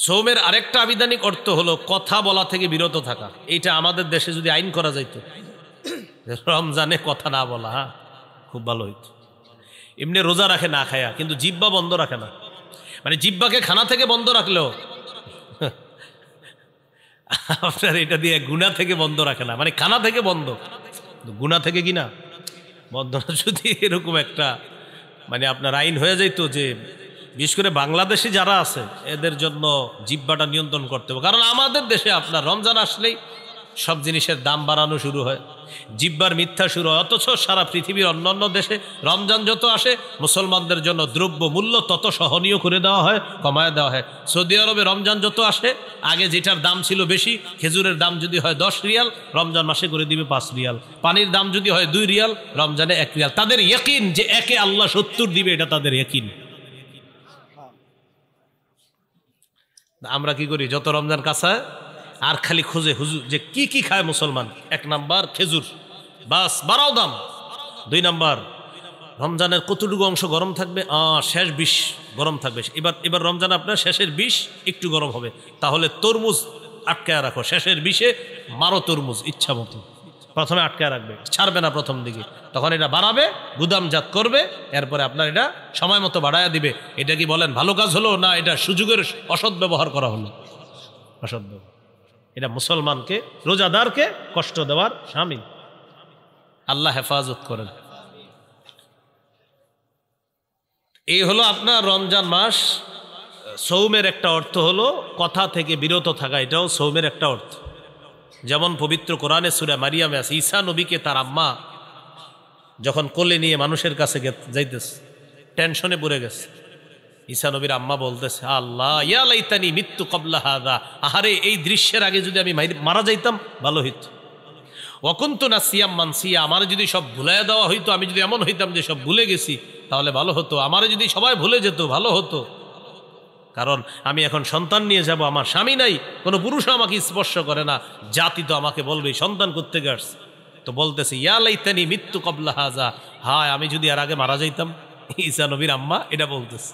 সৌমের আরেকটা আবিধানিক অর্থ হলো কথা বলা থেকে বিরত থাকা। এইটা আমাদের দেশে যদি আইন করা যাইতো, রমজানে কথা না বলা, হ্যাঁ, খুব ভালো হইতো। এমনি রোজা রাখে না খায়া, কিন্তু জিহ্বা বন্ধ রাখে না। মানে জিহ্বাকে খানা থেকে বন্ধ রাখলেও আপনার এটা দিয়ে গুনাহ থেকে বন্ধ রাখে না। মানে খানা থেকে বন্ধ, গুনাহ থেকে কি না বন্ধ না। যদি এরকম একটা মানে আপনার আইন হয়ে যাইতো যে বিশেষ করে বাংলাদেশে যারা আছে এদের জন্য জিহ্বাটা নিয়ন্ত্রণ করতে হবে। কারণ আমাদের দেশে আপনার রমজান আসলেই সব জিনিসের দাম বাড়ানো শুরু হয়, জিহ্বার মিথ্যা শুরু হয়। অথচ সারা পৃথিবীর অন্যান্য দেশে রমজান যত আসে মুসলমানদের জন্য দ্রব্য মূল্য তত সহনীয় করে দেওয়া হয়, কমায় দেওয়া হয়। সৌদি আরবে রমজান যত আসে, আগে যেটার দাম ছিল বেশি, খেজুরের দাম যদি হয় 10 রিয়াল, রমজান মাসে করে দিবে 5 রিয়াল। পানির দাম যদি হয় 2 রিয়াল, রমজানে 1 রিয়াল। তাদের ইয়াকিন যে একে আল্লাহ 70 দিবে, এটা তাদের ইয়াকিন। আমরা কি করি? যত রমজান কাছে আর খালি খুঁজে হুজুর যে কি কি খায় মুসলমান। 1 নাম্বার খেজুর, বাস বাড়াও দাম। 2 নাম্বার রমজানের কতটুকু অংশ গরম থাকবে? শেষ 20 গরম থাকবে। এবার রমজান আপনার শেষের 20 একটু গরম হবে, তাহলে তরমুজ আটকায় রাখো। শেষের 20-এ মারো তরমুজ ইচ্ছা মতো, প্রথমে আটকায় রাখবে, ছাড়বে না প্রথম দিকে। তখন এটা বাড়াবে, গুদামজাত করবে, এরপরে আপনার এটা সময় মতো বাড়ায়া দিবে। এটা কি বলেন ভালো কাজ হলো না এটা সুযোগের অসৎ ব্যবহার করা হলো? অসৎ ব্যবহার। এটা মুসলমানকে, রোজাদারকে কষ্ট দেওয়ার শামিল। আল্লাহ হেফাজত করেন। এই হলো আপনার রমজান মাস। সৌমের একটা অর্থ হলো কথা থেকে বিরত থাকা, এটাও সৌমের একটা অর্থ। যেমন পবিত্র কোরআনে সূরা মারিয়ামে আছে, ঈসা নবীকে তার আম্মা যখন কোলে নিয়ে মানুষের কাছে যাইতেছে, টেনশনে পড়ে গেছে। ঈসা নবীর আম্মা বলতেছে, আল্লাহ ইয়া লাইতানি মিত্তু ক্বাবলা হাযা, আহারে এই দৃশ্যের আগে যদি আমি মারা যাইতাম ভালো হইতো। ওয়া কুনতু নাসিয়াম মানসিয়া, আমার যদি সব ভুলাইয়া দেওয়া হইতো, আমি যদি এমন হইতাম যে সব ভুলে গেছি তাহলে ভালো হতো। আমারে যদি সবাই ভুলে যেত ভালো হতো, কারণ আমি এখন সন্তান নিয়ে যাব, আমার স্বামী নাই, কোনো পুরুষ আমাকে স্পর্শ করে না, জাতি তো আমাকে বলবে সন্তান কোত্থেকে আসছে। তো বলতেছে ইয়া লাইতানি মিত্তু ক্বাবলা হাযা, হায় আমি যদি আর আগে মারা যাইতাম। ঈসা নবীর আম্মা এটা বলতেছে।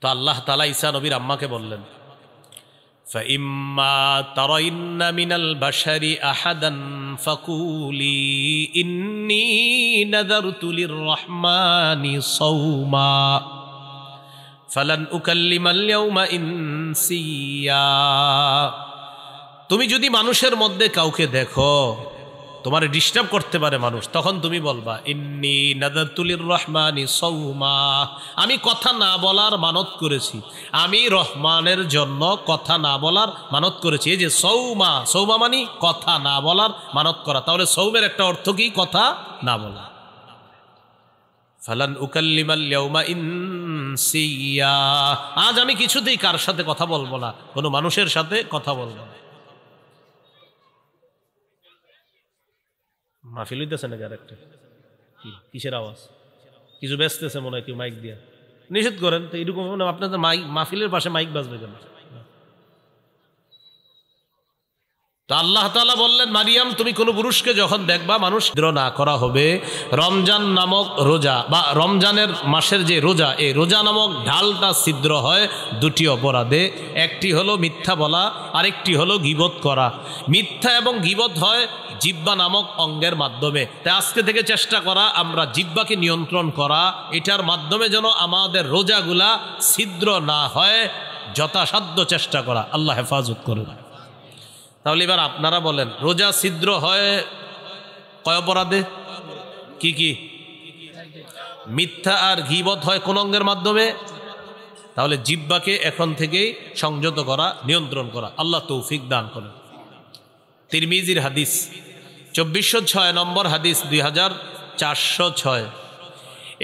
তো আল্লাহ তাআলা ঈসা নবীর আম্মাকে বললেন, فَإِمَّا تَرَيِنَّ مِنَ الْبَشَرِ أَحَدًا فَقُولِي إِنِّي نَذَرْتُ لِلرَّحْمَنِ صَوْمًا فَلَنْ أُكَلِّمَ الْيَوْمَ إِنسِيًّا। তুমি যদি মানুষের মধ্যে কাউকে দেখো তোমার ডিস্টার্ব করতে পারে মানুষ, তখন তুমি বলবা ইন্নী নাযারতু লির-রহমানি সাওমা, আমি কথা না বলার মানত করেছি, আমি রহমানের জন্য কথা না বলার মানত করেছি। এই যে সৌমা, সৌমা মানে কথা না বলার মানত করা। তাহলে সৌমের একটা অর্থ কি? কথা না বলা। ফালান উকাল্লিমাল ইয়াউমা ইনসিয়া, আজ আমি কিছুতেই কার সাথে কথা বলবো না, কোনো মানুষের সাথে কথা বলবো না। মাহফিল হইতেছে নাকি? আর একটা কিসের আওয়াজ? কিছু ব্যস্তেছে মনে হয় কেউ মাইক দিয়া। নিষেধ করেন তো, এরকম আপনাদের মাইক, মাহফিলের পাশে মাইক বাজবে কেন? তো আল্লাহ তাআলা বললেন, মারিয়াম তুমি কোনো পুরুষকে যখন দেখবা মানুষ না করা হবে। রমজান নামক রোজা বা রমজানের মাসের যে রোজা, এই রোজা নামক ঢালটা ছিদ্র হয় দুটি অপরাধে। একটি হলো মিথ্যা বলা, আরেকটি হলো গীবত করা। মিথ্যা এবং গীবত হয় জিহ্বা নামক অঙ্গের মাধ্যমে। তাই আজকে থেকে চেষ্টা করা আমরা জিহ্বাকে নিয়ন্ত্রণ করা, এটার মাধ্যমে যেন আমাদের রোজাগুলা ছিদ্র না হয়, যথাসাধ্য চেষ্টা করা। আল্লাহ হেফাজত করুন। তাহলে এবার আপনারা বলেন, রোজা ছিদ্র হয় কয় অপরাধে? কি কি? মিথ্যা আর গীবত হয় কোন অঙ্গের মাধ্যমে? তাহলে জিহ্বাকে এখন থেকেই সংযত করা, নিয়ন্ত্রণ করা। আল্লাহ তৌফিক দান করেন। তিরমিজির হাদিস 2406 নম্বর হাদিস, 2406।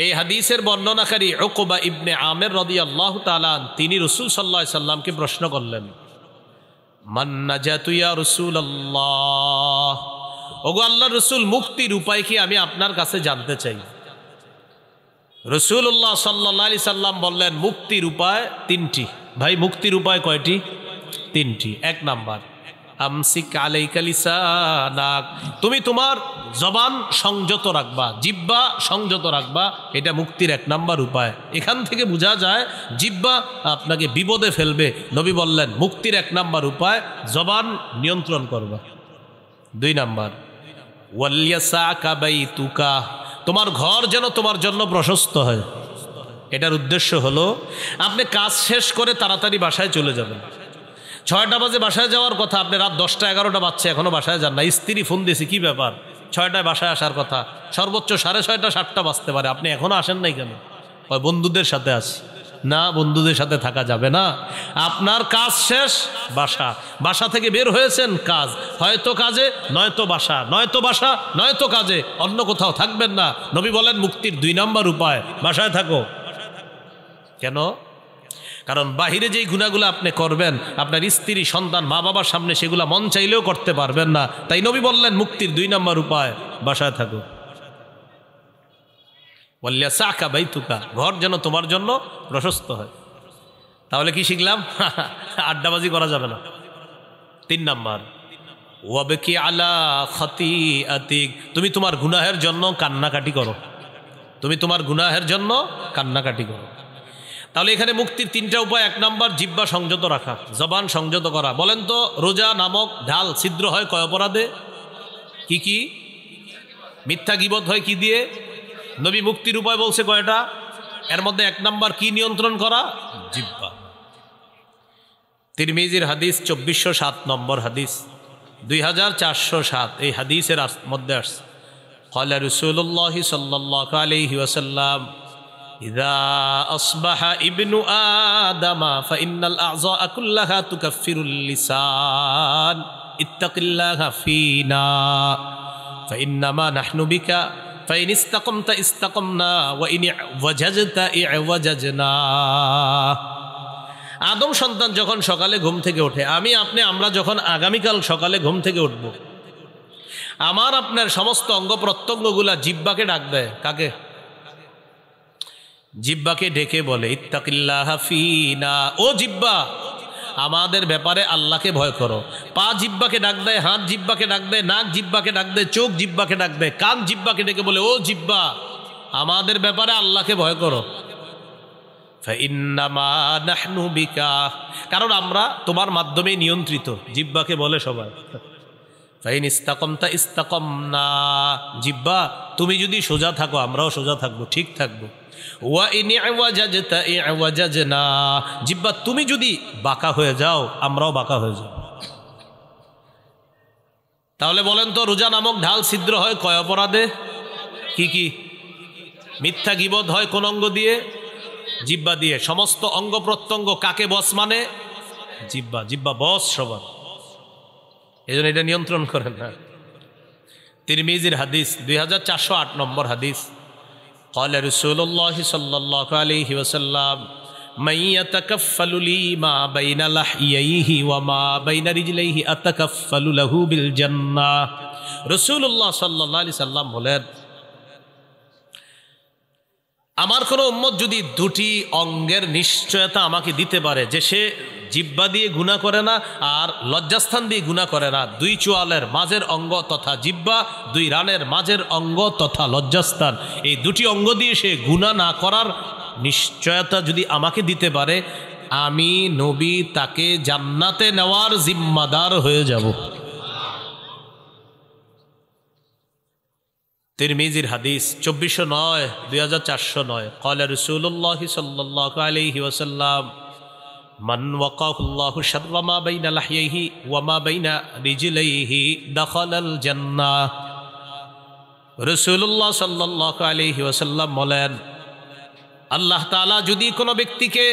এই হাদিসের বর্ণনাকারী উকবা ইবনে আমের রাদিয়াল্লাহু তাআলা তিনি রাসূল সাল্লাল্লাহু আলাইহি সাল্লামকে প্রশ্ন করলেন, মান নাজাতু ইয়া রাসূলুল্লাহ, ওগো আল্লাহর রাসূল মুক্তির উপায় কি আমি আপনার কাছে জানতে চাই। রাসূলুল্লাহ সাল্লাল্লাহু আলাইহি সাল্লাম বললেন, মুক্তির উপায় তিনটি। ভাই মুক্তির উপায় কয়টি? তিনটি। এক নাম্বার, আমসিক আলাইকা লিসানাক, তুমি তোমার জবান সংযত রাখবা, জিহ্বা সংযত রাখবা। এটা মুক্তির এক নাম্বার উপায়। এখান থেকে বোঝা যায় জিহ্বা আপনাকে বিপদে ফেলবে। নবী বললেন মুক্তির এক নাম্বার উপায় জবান নিয়ন্ত্রণ করবা। দুই নাম্বার, ওয়ালিয়াসাকা বাইতুকা, তোমার ঘর যেন তোমার জন্য প্রশস্ত হয়। এটার উদ্দেশ্য হলো আপনি কাজ শেষ করে তাড়াতাড়ি বাসায় চলে যাবেন। 6টা বাজে বাসায় যাওয়ার কথা, আপনি রাত 10টা 11টা বাজছে এখনো বাসায় যান না। স্ত্রী ফোন দিয়েছে, কি ব্যাপার 6টায় বাসায় আসার কথা, সর্বোচ্চ 6:30 7টা বাজতে পারে, আপনি এখনো আসেন নাই কেন? বন্ধুদের সাথে আছি। না, বন্ধুদের সাথে থাকা যাবে না। আপনার কাজ শেষ, বাসা, বাসা থেকে বের হয়েছেন কাজ, হয়তো কাজে নয়তো বাসা, নয়তো বাসা নয়তো কাজে, অন্য কোথাও থাকবেন না। নবী বলেন মুক্তির 2 নাম্বার উপায় বাসায় থাকো। কেন? কারণ বাহিরে যেই গুনাহগুলো আপনি করবেন আপনার স্ত্রী, সন্তান, মা বাবার সামনে সেগুলা মন চাইলেও করতে পারবেন না। তাই নবী বললেন মুক্তির 2 নাম্বার উপায় বাসায় থাকো। ওয়ালিয়াসাকা বাইতুকা, ঘর যেন তোমার জন্য প্রশস্ত হয়। তাহলে কি শিখলাম? আড্ডাবাজি করা যাবে না। 3 নাম্বার, ওয়াবকি আলা খাতিআতিক, তুমি তোমার গুনাহের জন্য কান্নাকাটি করো। তুমি তোমার গুনাহের জন্য কান্নাকাটি করো। তাহলে এখানে মুক্তির 3টা উপায়। 1 নাম্বার জিহ্বা সংযত রাখা, জবান সংযত করা। বলেন তো রোজা নামক ঢাল ছিদ্র হয় কয় অপরাধে? কি কি? মিথ্যা গীবত হয় কি দিয়ে? নবী মুক্তির উপায় বলছে কয়টা? এর মধ্যে 1 নাম্বার কি নিয়ন্ত্রণ করা? জিহ্বা। তিরমিজির হাদিস 2407 নম্বর হাদিস, 2407। এই হাদিসের মধ্যে আসছে, ক্বালা রাসূলুল্লাহ সাল্লাল্লাহু আলাইহি ওয়াসাল্লাম, ইযা আসবাহা ইবনু আদামা ফাইন্নাল আ'যাআ কুল্লাহা তুকাফফিরুল লিসান ইত্তাকিল্লাহা ফীনা ফাইন্নামা নাহনু বিকা ফাইন ইসতাকামতা ইসতাকামনা ওয়া ইন ওয়াজাজতা ইওয়াজাজনা। আদম সন্তান যখন সকালে ঘুম থেকে ওঠে, আমি আপনি আমরা যখন আগামীকাল সকালে ঘুম থেকে উঠব, আমার আপনার সমস্ত অঙ্গ প্রত্যঙ্গগুলা জিহ্বাকে ডাক দেয়। কাকে? জিহ্বাকে ডেকে বলে ইত্তাকিল্লাহা ফীনা, ও জিহ্বা আমাদের ব্যাপারে আল্লাহকে ভয় করো। পা জিহ্বাকে ডাক দেয়, হাত জিহ্বাকে ডাক দেয়, নাক জিহ্বাকে ডাক দেয়, চোখ জিহ্বাকে ডাক দেয়, কান জিহ্বাকে ডেকে বলে ও জিহ্বা আমাদের ব্যাপারে আল্লাহকে ভয় করো। ফাইন্নামা নাহনু বিকা, কারণ আমরা তোমার মাধ্যমে নিয়ন্ত্রিত। জিহ্বাকে বলে সবাই। ফাইন ইস্তাকামতা ইস্তাকামনা, জিহ্বা তুমি যদি সোজা থাকো আমরাও সোজা থাকবো, ঠিক থাকবো। ওয়া ইন ইওয়াজাজতা ইওয়াজাজনা, জিহ্বা তুমি যদি বাঁকা হয়ে যাও আমরাও বাঁকা হয়ে যাব। তাহলে বলেন তো, রোজা নামক ঢাল ছিদ্র হয় কয় অপরাধে? কি কি? মিথ্যা গীবত হয় কোন অঙ্গ দিয়ে? জিহ্বা দিয়ে। সমস্ত অঙ্গ প্রত্যঙ্গ কাকে বস মানে? জিহ্বা। জিহ্বা বস সবার, এই জন্য এটা নিয়ন্ত্রণ করেন না। তিরমিজির হাদিস 2408 নম্বর হাদিস, قال رسول الله صلى الله عليه وسلم من يتكفل لي ما بين لحييه وما بين رجليه أتكفل له بالجنة। রাসূলুল্লাহ সাল্লাল্লাহু আলাইহি সাল্লাম বলেন, আমার কোন উম্মত যদি দুটি অঙ্গের নিশ্চয়তা আমাকে দিতে পারে, যে সে জিহ্বা দিয়ে গুনাহ করে না আর লজ্জাস্থান দিয়ে গুনাহ করে না, দুই চোয়ালের মাঝের অঙ্গ তথা জিহ্বা, দুই রানের মাঝের অঙ্গ তথা লজ্জাস্থান, এই দুটি অঙ্গ দিয়ে সে গুনাহ না করার নিশ্চয়তা যদি আমাকে দিতে পারে, আমি নবী তাকে জান্নাতে নেওয়ার জিম্মাদার হয়ে যাব। তিরমিজির হাদিস 2409 2409 قال رسول الله صلى الله عليه وسلم من وقاه الله شر ما بين لحييه وما بين رجليه دخل الجنة। রাসূলুল্লাহ সাল্লাল্লাহু আলাইহি ওয়াসাল্লাম বলেন, আল্লাহ তাআলা যদি কোনো ব্যক্তিকে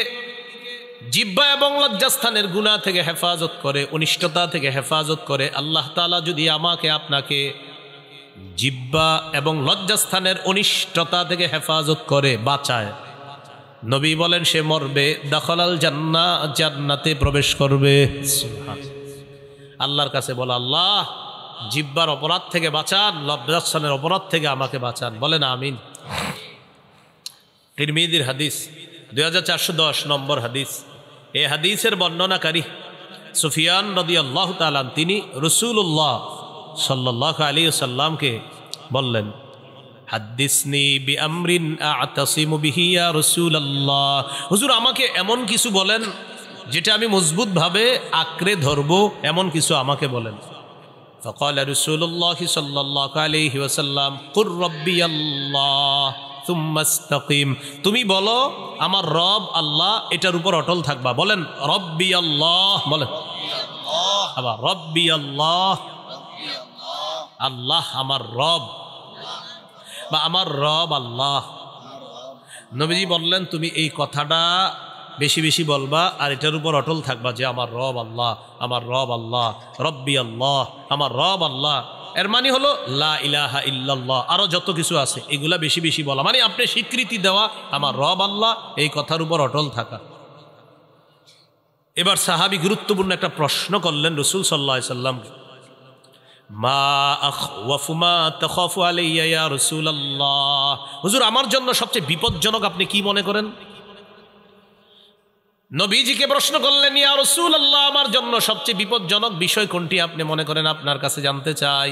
জিহ্বা এবং লজ্জাস্থানের গুনাহ থেকে হেফাজত করে, অনিষ্টতা থেকে হেফাজত করে, আল্লাহ তাআলা যদি আমাকে আপনাকে জিহ্বা এবং লজ্জাস্থানের অনিষ্টতা থেকে হেফাজত করে, বাঁচায়, নবী বলেন সে মরবে, দাখালাল জান্নাহ, জান্নাতে প্রবেশ করবে। আল্লাহর কাছে বলে, আল্লাহ জিহ্বার অপরাধ থেকে বাঁচান, লজ্জাস্থানের অপরাধ থেকে আমাকে বাঁচান, বলেন আমিন। তিরমিজির হাদিস 2410 নম্বর হাদিস। এই হাদিসের বর্ণনাকারী সুফিয়ান রাদিয়াল্লাহু তাআলা, তিনি রাসূলুল্লাহ সাল্লাল্লাহু আলাইহি ওয়াসাল্লামকে বললেন, হাদ্দিসনি বিআমরিন আ'তাসিমু বিহি ইয়া রাসূলুল্লাহ, হুজুর আমাকে এমন কিছু বলেন যেটা আমি মজবুতভাবে আঁকড়ে ধরবো, এমন কিছু আমাকে বলেন। ফাকাল রাসূলুল্লাহ সাল্লাল্লাহু আলাইহি ওয়াসাল্লাম, কুর রাব্বিয়াল্লাহ সুম্মা ইসতাকিম, তুমি বলো আমার রব আল্লাহ, এটার উপর অটল থাকবা। বলেন রব্বিয়াল্লাহ, বলেন আবার রব্বিয়াল্লাহ, আল্লাহ আমার রব, বা আমার রব আল্লাহ। নবীজি বললেন তুমি এই কথাটা বেশি বেশি বলবা আর এটার উপর অটল থাকবা যে আমার রব আল্লাহ, আমার রব আল্লাহ, রব্বি আল্লাহ, আমার রব আল্লাহ। এর মানে হলো লা ইলাহা ইল্লাল্লাহ, আরো যত কিছু আছে এগুলা বেশি বেশি বলা, মানে আপনি স্বীকৃতি দেওয়া আমার রব আল্লাহ, এই কথার উপর অটল থাকা। এবার সাহাবী গুরুত্বপূর্ণ একটা প্রশ্ন করলেন রাসূল সাল্লাল্লাহু আলাইহি সাল্লামকে, মা আখওয়াফু মা তাখাফু আলাইয়া ইয়া রাসূলুল্লাহ, হুজুর আমার জন্য সবচেয়ে বিপজ্জনক আপনি কি মনে করেন? নবীজিকে প্রশ্ন করলেন, ইয়া রাসূলুল্লাহ আমার জন্য সবচেয়ে বিপজ্জনক বিষয় কোনটি আপনি মনে করেন, আপনার কাছে জানতে চাই।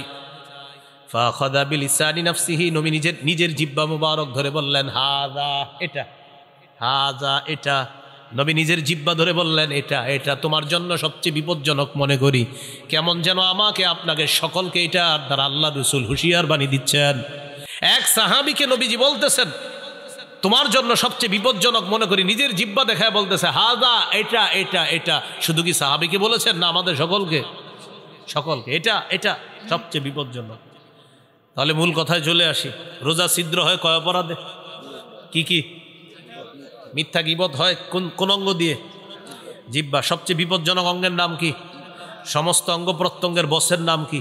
ফাখাযা বিলিসানি নাফসিহি, নবী নিজের জিহ্বা মুবারক ধরে বললেন হাযা, এটা, হাযা এটা। নবী নিজের জিহ্বা ধরে বললেন এটা, এটা তোমার জন্য সবচেয়ে বিপজ্জনক মনে করি। কেমন যেন আমাকে আপনাকে সকলকে এটা দ্বারা আল্লাহ রাসূল হুঁশিয়ার বানিয়ে দিচ্ছেন। এক সাহাবীকে নবীজি বলতেছেন তোমার জন্য সবচেয়ে বিপজ্জনক মনে করি, নিজের জিহ্বা দেখায় বলতেছে হাযা, এটা এটা এটা। শুধু কি সাহাবীকে বলেছেন না আমাদের সকলকে? সকলকে। এটা এটা সবচেয়ে বিপজ্জনক। তাহলে মূল কথায় চলে আসি, রোজা ছিদ্র হয় কয় অপরাধে? কি কি? মিথ্যা গীবত হয় কোন অঙ্গ দিয়ে? জিহ্বা। সবচেয়ে বিপজ্জনক অঙ্গের নাম কি? সমস্ত অঙ্গ প্রত্যঙ্গের বসের নাম কি?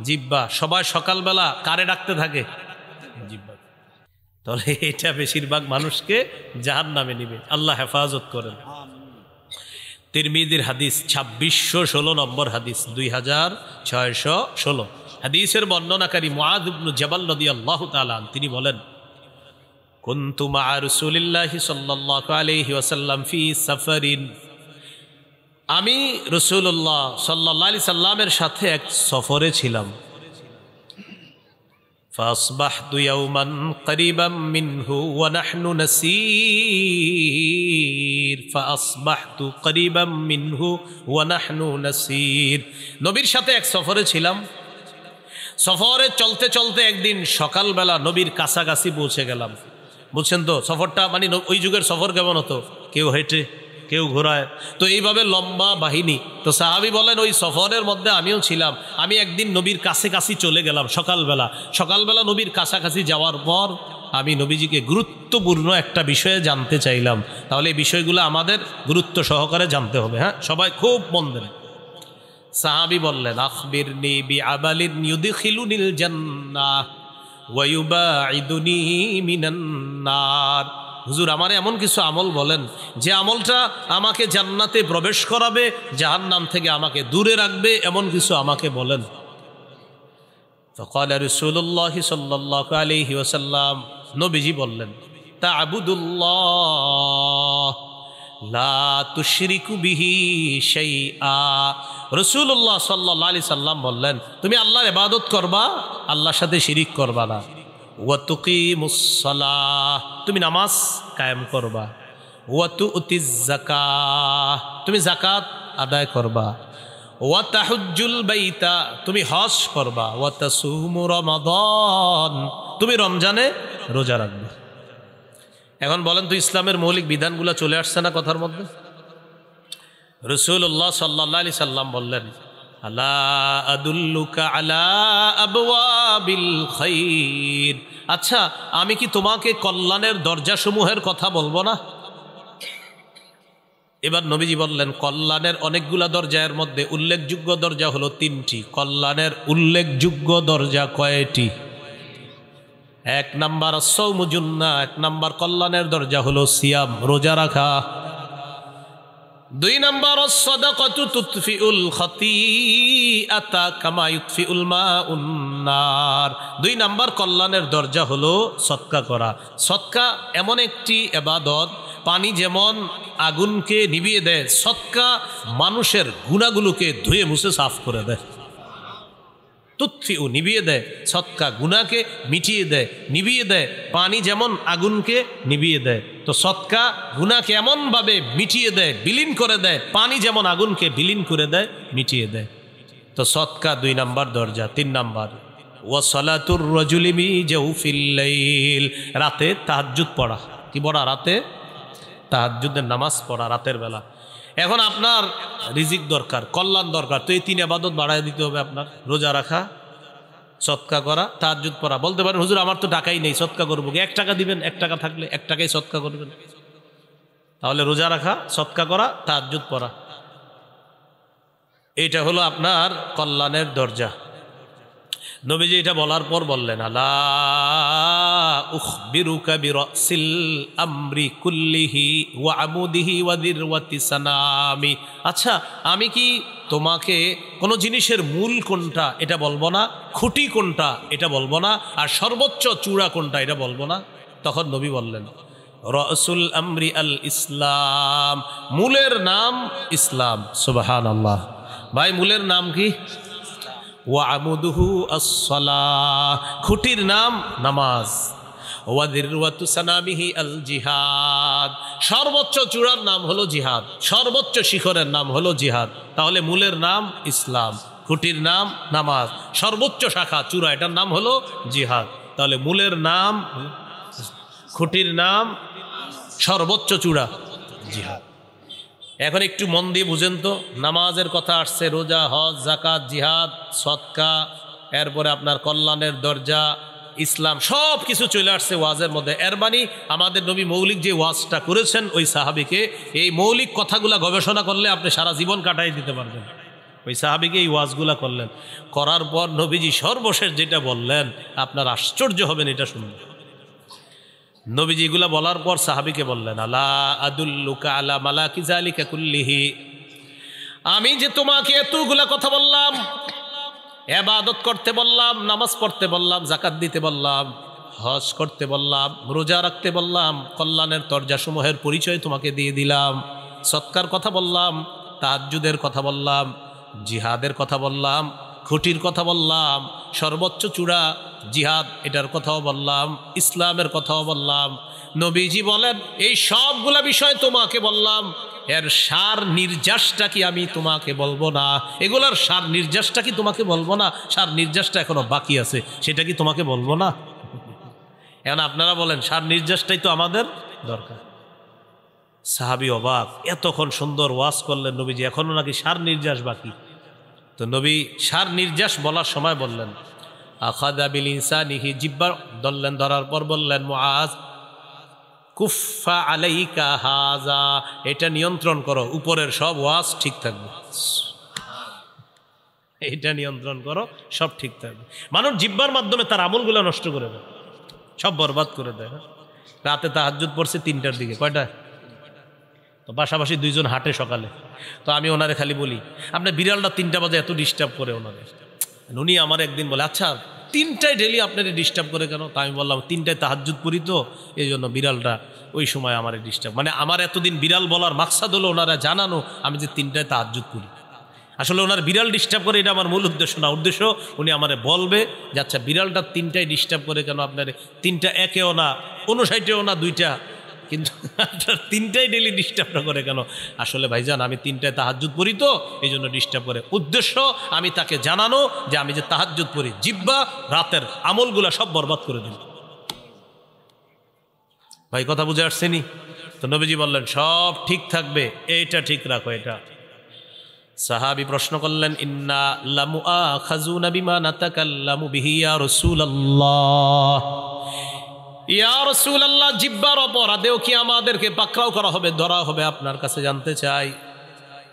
জিহ্বা। সবাই সকালবেলা কারে ডাকতে থাকে? জিহ্বা। তাহলে এটা বেশিরভাগ মানুষকে জাহান্নামে নিবে, আল্লাহ হেফাজত করেন। তিরমিজির হাদিস 2616 নম্বর হাদিস, 2616 হাদিসের বর্ণনাকারী মুআয ইবনে জাবাল রাদিয়াল্লাহু তাআলা তিনি বলেন, কুনতু মা রাসূলিল্লাহি সাল্লাল্লাহু আলাইহি ওয়াসাল্লাম ফি সাফারিন, আমি রাসূলুল্লাহ সাল্লাল্লাহু আলাইহি সাল্লামের সাথে এক সফরে ছিলাম। فأصبحت يوما قريبا منه ونحن نسير فأصبحت قريبا منه ونحن نسير, নবীর সাথে এক সফরে ছিলাম। সফরে চলতে চলতে একদিন সকালবেলা নবীর কাছাকাছি পৌঁছে গেলাম। বুঝছেন তো সফরটা, মানে ওই যুগের সফর কেমন হতো? কেউ হেঁটে, কেউ ঘোরায়। তো এইভাবে লম্বা বাহিনী। তো সাহাবী বলেন ওই সফরের মধ্যে আমিও ছিলাম। আমি একদিন নবীর কাছাকাছি চলে গেলাম সকালবেলা নবীর কাছাকাছি যাওয়ার পর আমি নবীজিকে গুরুত্বপূর্ণ একটা বিষয়ে জানতে চাইলাম। তাহলে এই বিষয়গুলো আমাদের গুরুত্ব সহকারে জানতে হবে। হ্যাঁ, সবাই খুব মন দেন। সাহাবী বললেন আখবিরনি বিআমালিন ইউদখিলুনিল জান্নাহ ওয়া ইউবাঈদুনি মিনান নার। হুজুর আমারে এমন কিছু আমল বলেন যে আমলটা আমাকে জান্নাতে প্রবেশ করাবে, জাহান্নাম থেকে আমাকে দূরে রাখবে, এমন কিছু আমাকে বলেন। ফাকালা রাসূলুল্লাহ সাল্লাল্লাহু আলাইহি ওয়াসাল্লাম, নবীজি বললেন তা'বুদুল্লাহ লা তুশরিকু বিহি শাইআ। রাসূলুল্লাহ সাল্লাল্লাহু আলাইহি সাল্লাম বললেন তুমি আল্লাহর ইবাদত করবা, আল্লাহর সাথে শিরিক করবা না। ওয়া তুকিমুস সালাহ, তুমি নামাজ কায়েম করবা। ওয়া তুতিজ যাকাহ, তুমি যাকাত আদায় করবা। ওয়া তাহুজ্জুল বাইতা, তুমি হজ করবা। ওয়া তাসুমু রমাদান, তুমি রমজানে রোজা রাখবে। এখন বলেন তো ইসলামের মৌলিক বিধানগুলো চলে আসছে না কথার মধ্যে? রাসূলুল্লাহ সাল্লাল্লাহু আলাইহি সাল্লাম বললেন আলা আদুল্লুকা আলা আবওয়াবিল খাইর। আচ্ছা আমি কি তোমাকে কল্যাণের দরজাসমূহের কথা বলবো না? এবার নবীজি বললেন কল্যাণের অনেকগুলা দরজার মধ্যে উল্লেখযোগ্য দরজা হলো 3টি। কল্যাণের উল্লেখযোগ্য দরজা কয়টি? 1 নাম্বার সাওমু জুন্নাহ, 1 নাম্বার কল্যাণের দরজা হলো সিয়াম, রোজা রাখা। 2 নাম্বার সাদাকাতু তুতফিউল খাতিআতা কামা ইউতফিউল মাউন নার। 2 নাম্বার কল্যাণের দরজা হলো সদকা করা। সদকা এমন একটি ইবাদত, পানি যেমন আগুনকে নিভিয়ে দেয়, সদকা মানুষের গুনাহগুলোকে ধুয়ে মুছে সাফ করে দেয়। তুতফিউ নিভিয়ে দেয়, সদকা গুনাহকে মিটিয়ে দেয়, নিভিয়ে দেয়। পানি যেমন আগুনকে নিভিয়ে দেয়, তো সদকা গুনাহকে এমনভাবে মিটিয়ে দেয়, বিলীন করে দেয়। পানি যেমন আগুনকে বিলীন করে দেয়, মিটিয়ে দেয়। তো সদকা 2 নাম্বার দরজা। 3 নাম্বার ওয়া সালাতুর রাজুলি মি জাওফিল লাইল, রাতে তাহাজ্জুদ পড়া। কি পড়া? রাতে তাহাজ্জুদের নামাজ পড়া রাতের বেলা। এখন আপনার রিজিক দরকার, কল্যাণ দরকার, তো এই 3 ইবাদত বাড়ায় দিতে হবে আপনার। রোজা রাখা, সদকা করা, তাহাজ্জুদ পড়া। বলতে পারেন হুজুর আমার তো টাকাই নেই, সদকা করবো কি? 1 টাকা দিবেন, 1 টাকা থাকলে 1 টাকাই সদকা করবেন। তাহলে রোজা রাখা, সদকা করা, তাহাজ্জুদ পড়া, এইটা হলো আপনার কল্যাণের দরজা। নবীজি এটা বলার পর বললেন আলা উখবিরুকা বিরাসিল আমরি কুল্লিহি ওয়া আমুদিহি ওয়া দিরওয়াতি সানামি। আচ্ছা আমি কি তোমাকে কোনো জিনিসের মূল কোনটা এটা বলবো না, খুঁটি কোনটা এটা বলবো না, আর সর্বোচ্চ চূড়া কোনটা এটা বলবো না? তখন নবী বললেন রাসুল আমরি আল ইসলাম, মূলের নাম ইসলাম। সুবহানাল্লাহ। ভাই মূলের নাম কি? ওয়া আমুদুহু আস-সালাহ, খুঁটির নাম নামাজ। ওয়া দিরওয়াতু সানামিহি আল জিহাদ, সর্বোচ্চ চূড়ার নাম হলো জিহাদ, সর্বোচ্চ শিখরের নাম হলো জিহাদ। তাহলে মূলের নাম ইসলাম, খুঁটির নাম নামাজ, সর্বোচ্চ শাখা চূড়া এটার নাম হলো জিহাদ। তাহলে মূলের নাম, খুঁটির নাম, সর্বোচ্চ চূড়া জিহাদ। এখন একটু মন দিয়ে বুঝেন তো, নামাজের কথা আসছে, রোজা, হজ, যাকাত, জিহাদ, সদকা, এরপরে আপনার কল্যাণের দরজা, ইসলাম, সব কিছু চলে আসছে ওয়াজের মধ্যে। এর মানে আমাদের নবী মৌলিক যে ওয়াজটা করেছেন ওই সাহাবীকে, এই মৌলিক কথাগুলা গবেষণা করলে আপনি সারা জীবন কাটাই দিতে পারবেন। ওই সাহাবীকে এই ওয়াজগুলা করলেন, করার পর নবীজি সর্বশেষ যেটা বললেন আপনার আশ্চর্য হবেন এটা শুনবেন। নবীজি এগুলা বলার পর সাহাবীকে বললেন আলা আদুল্লুকা আলা মালাকি যালিকা কুল্লিহি, আমি যে তোমাকে এতগুলা কথা বললাম, ইবাদত করতে বললাম, নামাজ পড়তে বললাম, যাকাত দিতে বললাম, হজ করতে বললাম, রোজা রাখতে বললাম, কল্যাণের দরজাসমূহের পরিচয় তোমাকে দিয়ে দিলাম, সৎকার কথা বললাম, তাহাজ্জুদের কথা বললাম, জিহাদের কথা বললাম, খুঁটির কথা বললাম, সর্বোচ্চ চূড়া জিহাদ এটার কথাও বললাম, ইসলামের কথাও বললাম। নবীজি বলেন এই সবগুলা বিষয় তোমাকে বললাম, এর সার নির্যাসটা কি আমি তোমাকে বলবো না? এগুলার সার নির্যাসটা কি তোমাকে বলবো না? সার নির্যাসটা এখনো বাকি আছে, সেটা কি তোমাকে বলবো না? এখন আপনারা বলেন সার নির্যাসটাই তো আমাদের দরকার। সাহাবী অবাক, এতক্ষণ সুন্দর ওয়াজ করলেন নবীজি, এখনও নাকি সার নির্যাস বাকি। তো নবী সার নির্যাস বলার সময় বললেন আখাযা বিল ইনসানিহি, জিহ্বা ধরলেন, ধরার পর বললেন মুআজ কুফা আলাইকা হাযা, এটা নিয়ন্ত্রণ করো, উপরের সব ওয়াজ ঠিক থাকবে। এটা নিয়ন্ত্রণ করো, সব ঠিক থাকবে। মানুষ জিহ্বার মাধ্যমে তার আমলগুলো নষ্ট করে দেয়, সব বরবাদ করে দেয়। রাতে তাহাজ্জুদ পড়ছে 3টার দিকে, কয়টা? তো পাশাপাশি দুইজন হাঁটে সকালে। তো আমি ওনারে খালি বলি, আপনার বিড়ালটা 3টা বাজে এত ডিস্টার্ব করে ওনারে। উনি আমার একদিন বলে, আচ্ছা 3টায় ডেলি আপনারে ডিস্টার্ব করে কেন? তা আমি বললাম 3টায় তাহাজ্জুদ পড়ি, তো এই জন্য বিড়ালটা ওই সময় আমার ডিস্টার্ব। মানে আমার এতদিন বিড়াল বলার মাকসাদ হলো ওনারা জানানো আমি যে 3টায় তাহাজ্জুদ পড়ি। আসলে ওনার বিড়াল ডিস্টার্ব করে এটা আমার মূল উদ্দেশ্য না। উদ্দেশ্য উনি আমারে বলবে যে আচ্ছা বিড়ালটা 3টায় ডিস্টার্ব করে কেন আপনার? 3টা একেও না, 59ও না, 2টা, কিন্তু আপনার 3টায় ডেলি ডিস্টার্ব না করে কেন? আসলে ভাইজান আমি 3টায় তাহাজ্জুদ পড়ি, তো এই জন্য ডিস্টার্ব করে। উদ্দেশ্য আমি তাকে জানানো যে আমি যে তাহাজ্জুদ পড়ি, জিহ্বা রাতের আমলগুলা সব বরবাদ করে দিল। ভাই কথা বুঝে আসছেনি? তো নবীজি বললেন সব ঠিক থাকবে, এইটা ঠিক রাখো। এটা সাহাবী প্রশ্ন করলেন ইন্না লামুআখাযুনা বিমা নাতাকাল্লামু বিহি ইয়া রাসূলুল্লাহ, ইয়া রাসূলুল্লাহ, জিহ্বার অপরাধেও কি আমাদেরকে পাকড়াও করা হবে, ধরা হবে? আপনার কাছে জানতে চাই।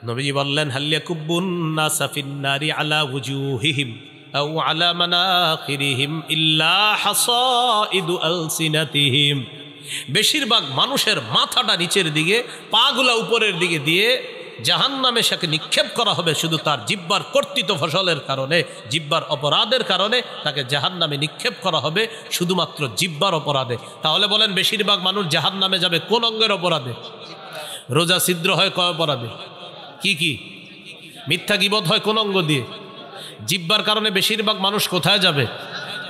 নবীজি বললেন হাল ইয়াকুব্বুন নাসা ফিন নারি আলা ওয়ুজুহিহিম আও আলা মানাখিরিহিম ইল্লা হাসাইদু আলসিনাতিহিম, বেশিরভাগ মানুষের মাথাটা নিচের দিকে, পাগুলা উপরের দিকে দিয়ে জাহান্নামে সাকে নিক্ষেপ করা হবে শুধু তার জিহ্বার কর্তৃত্ব ফসলের কারণে, জিহ্বার অপরাধের কারণে তাকে জাহান্নামে নিক্ষেপ করা হবে, শুধুমাত্র জিহ্বার অপরাধে। তাহলে বলেন বেশিরভাগ মানুষ জাহান্নামে যাবে কোন অঙ্গের অপরাধে? রোজা ছিদ্র হয় কয় অপরাধে? কি কি? মিথ্যা গীবত হয় কোন অঙ্গ দিয়ে? জিহ্বার কারণে বেশিরভাগ মানুষ কোথায় যাবে?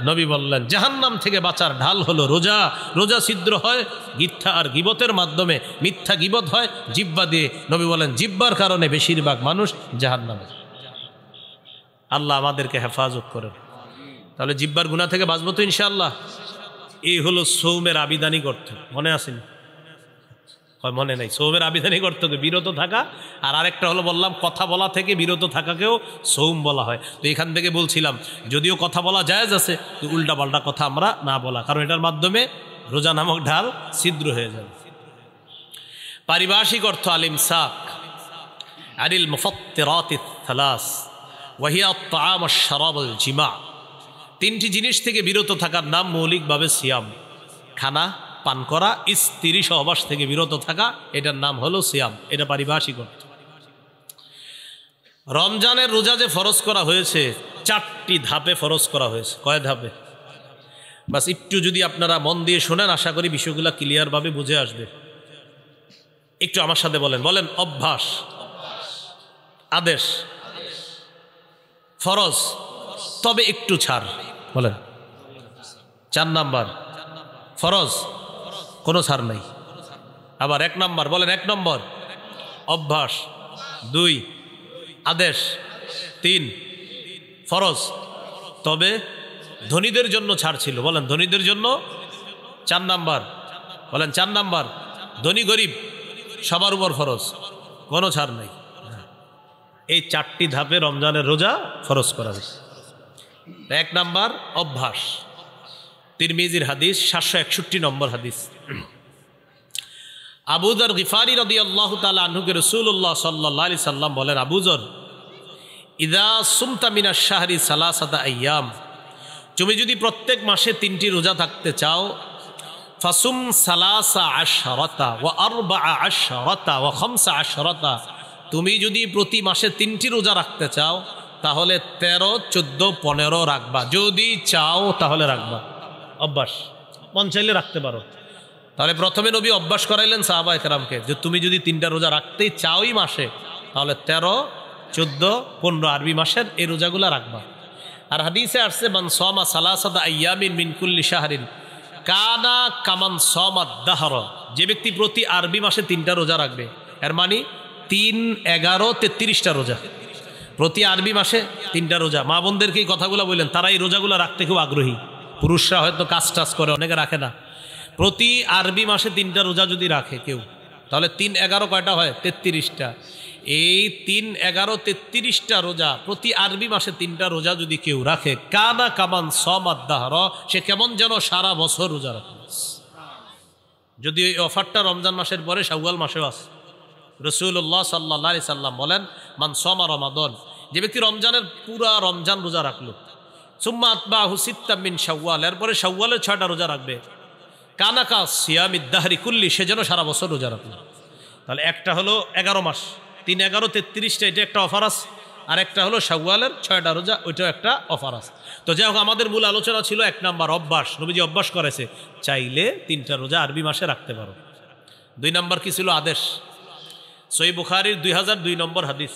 নবী বললেন জাহান্নাম থেকে বাঁচার ঢাল হলো রোজা। রোজা ছিদ্র হয় মিথ্যা আর গীবতের মাধ্যমে, মিথ্যা গীবত হয় জিহ্বা দিয়ে। নবী বলেন জিহ্বার কারণে বেশিরভাগ মানুষ জাহান্নামে। আল্লাহ আমাদেরকে হেফাজত করেন। তাহলে জিহ্বার গুনাহ থেকে বাঁচবো তো ইনশাআল্লাহ। এই হলো সৌমের আবিধানিক অর্থ, মনে আসেনি? মনে নাই? সৌমের আবিধানিক অর্থকে বিরত থাকা, আর আরেকটা হলো বললাম কথা বলা থেকে বিরত থাকাকেও সৌম বলা হয়। তো এখান থেকে বলছিলাম যদিও কথা বলা জায়েজ আছে, তো উল্টা পাল্টা কথা আমরা না বলা, কারণ এটার মাধ্যমে রোজা নামক ঢাল ছিদ্র হয়ে যাবে। পারিভাষিক অর্থ আল ইমসাক আনিল মুফাত্তিরাতিস সালাস ওয়া হিয়া আত-তাআম ওয়াশ-শারাব ওয়াল-জিমা। 3টি জিনিস থেকে বিরত থাকার নাম মৌলিকভাবে সিয়াম। খানা পান করা, স্ত্রী সহবাস থেকে বিরত থাকা, এটার নাম হলো সিয়াম। এটা পারিভাষিক অর্থ। রমজানের রোজা যে ফরজ করা হয়েছে 4টি ধাপে ফরজ করা হয়েছে। কয় ধাপে? বাস একটু যদি আপনারা মন দিয়ে শোনেন আশা করি বিষয়গুলো ক্লিয়ারভাবে বুঝে আসবে। একটু আমার সাথে বলেন, বলেন। অভ্যাস, আদেশ, ফরজ, তবে একটু ছাড়। বলেন। 4 নাম্বার ফরজ, কোনো ছাড় নাই। আবার 1 নাম্বার, বলেন 1 নম্বর অভ্যাস, 2 আদেশ, 3 ফরজ, তবে ধনীদের জন্য ছাড় ছিল। বলেন ধনীদের জন্য। 4 নাম্বার, বলেন 4 নাম্বার ধনী গরিব সবার উপর ফরজ, কোনো ছাড় নাই। এই 4টি ধাপে রমজানের রোজা ফরজ করা হয়েছে। 1 নাম্বার অভ্যাস, তিরমিজির হাদিস, 761 নম্বর হাদিস। আবু যর গিফারি রাদিয়াল্লাহু তাআলা আনহুকে রাসূলুল্লাহ সাল্লাল্লাহু আলাইহি সাল্লাম বলেন, আবু যর, ইযা সুমতা মিনাশ শাহরি সালাসাতা আইয়াম, তুমি যদি প্রত্যেক মাসে 3টি রোজা থাকতে চাও, ফাসুম সালাসা আশরাতা ওয়া আরবাআ আশরাতা ওয়া খামসা আশরাতা, তুমি যদি প্রতি মাসে 3টি রোজা রাখতে চাও তাহলে 13, 14, 15 রাখবা। যদি চাও তাহলে রাখবা। অভ্যাস, মন চাইলে রাখতে পারো। তাহলে প্রথমে নবী অভ্যাস করাইলেন সাহাবায়ে কেরামকে যে তুমি যদি 3টা রোজা রাখতেই চাওই মাসে, তাহলে 13, 14, 15 আরবি মাসের এই রোজাগুলো রাখবা। আর হাদিসে আসছে মান সামা সালাসাতা আইয়ামিন মিন কুল্লি শাহরিন কানা কামান সামাদ দাহর, যে ব্যক্তি প্রতি আরবি মাসে 3টা রোজা রাখবে, এর মানে 3, 11, 33টা রোজা। প্রতি আরবি মাসে 3টা রোজা। মা বোনদেরকে এই কথাগুলো বললেন, তারা এই রোজাগুলো রাখতে খুব আগ্রহী। পুরুষরা হয়তো কাজ টাজ করে, অনেকে রাখে না। প্রতি আরবি মাসে 3টা রোজা যদি রাখে কেউ, তাহলে 3 11 কয়টা হয়? 33টা। এই 3 11 33টা রোজা, প্রতি আরবি মাসে 3টা রোজা যদি কেউ রাখে, কানা কামান সমাদ দাহর, সে কেমন যেন সারা বছর রোজা রাখে। যদি এই অফারটা রমজান মাসের পরে শাওয়াল মাসেও আছে। রাসূলুল্লাহ সাল্লাল্লাহু আলাইহি সাল্লাম বলেন, মান সামা রমাদান, যে ব্যক্তি রমজানের পুরা রমজান রোজা রাখলো, সুম্মা আতবাহু সিত্তাম মিন শাওয়াল, এরপরে শাওয়ালের 6টা রোজা রাখবে, কানাকা সিয়ামিদ দাহরি কুল্লি, সে যেন সারা বছর রোজা রাখলো। তাহলে একটা হলো 11 মাস, 3 11 33টা, এটা একটা অফার আছে। আর একটা হলো শাওয়ালের 6টা রোজা, ওইটাও একটা অফার আছে। তো যাই হোক, আমাদের মূল আলোচনা ছিল 1 নাম্বার অভ্যাস। নবীজি অভ্যাস করেছে, চাইলে 3টা রোজা আরবি মাসে রাখতে পারো। 2 নাম্বার কি ছিল? আদেশ। সহিহ বুখারীর 2002 নম্বর হাদিস,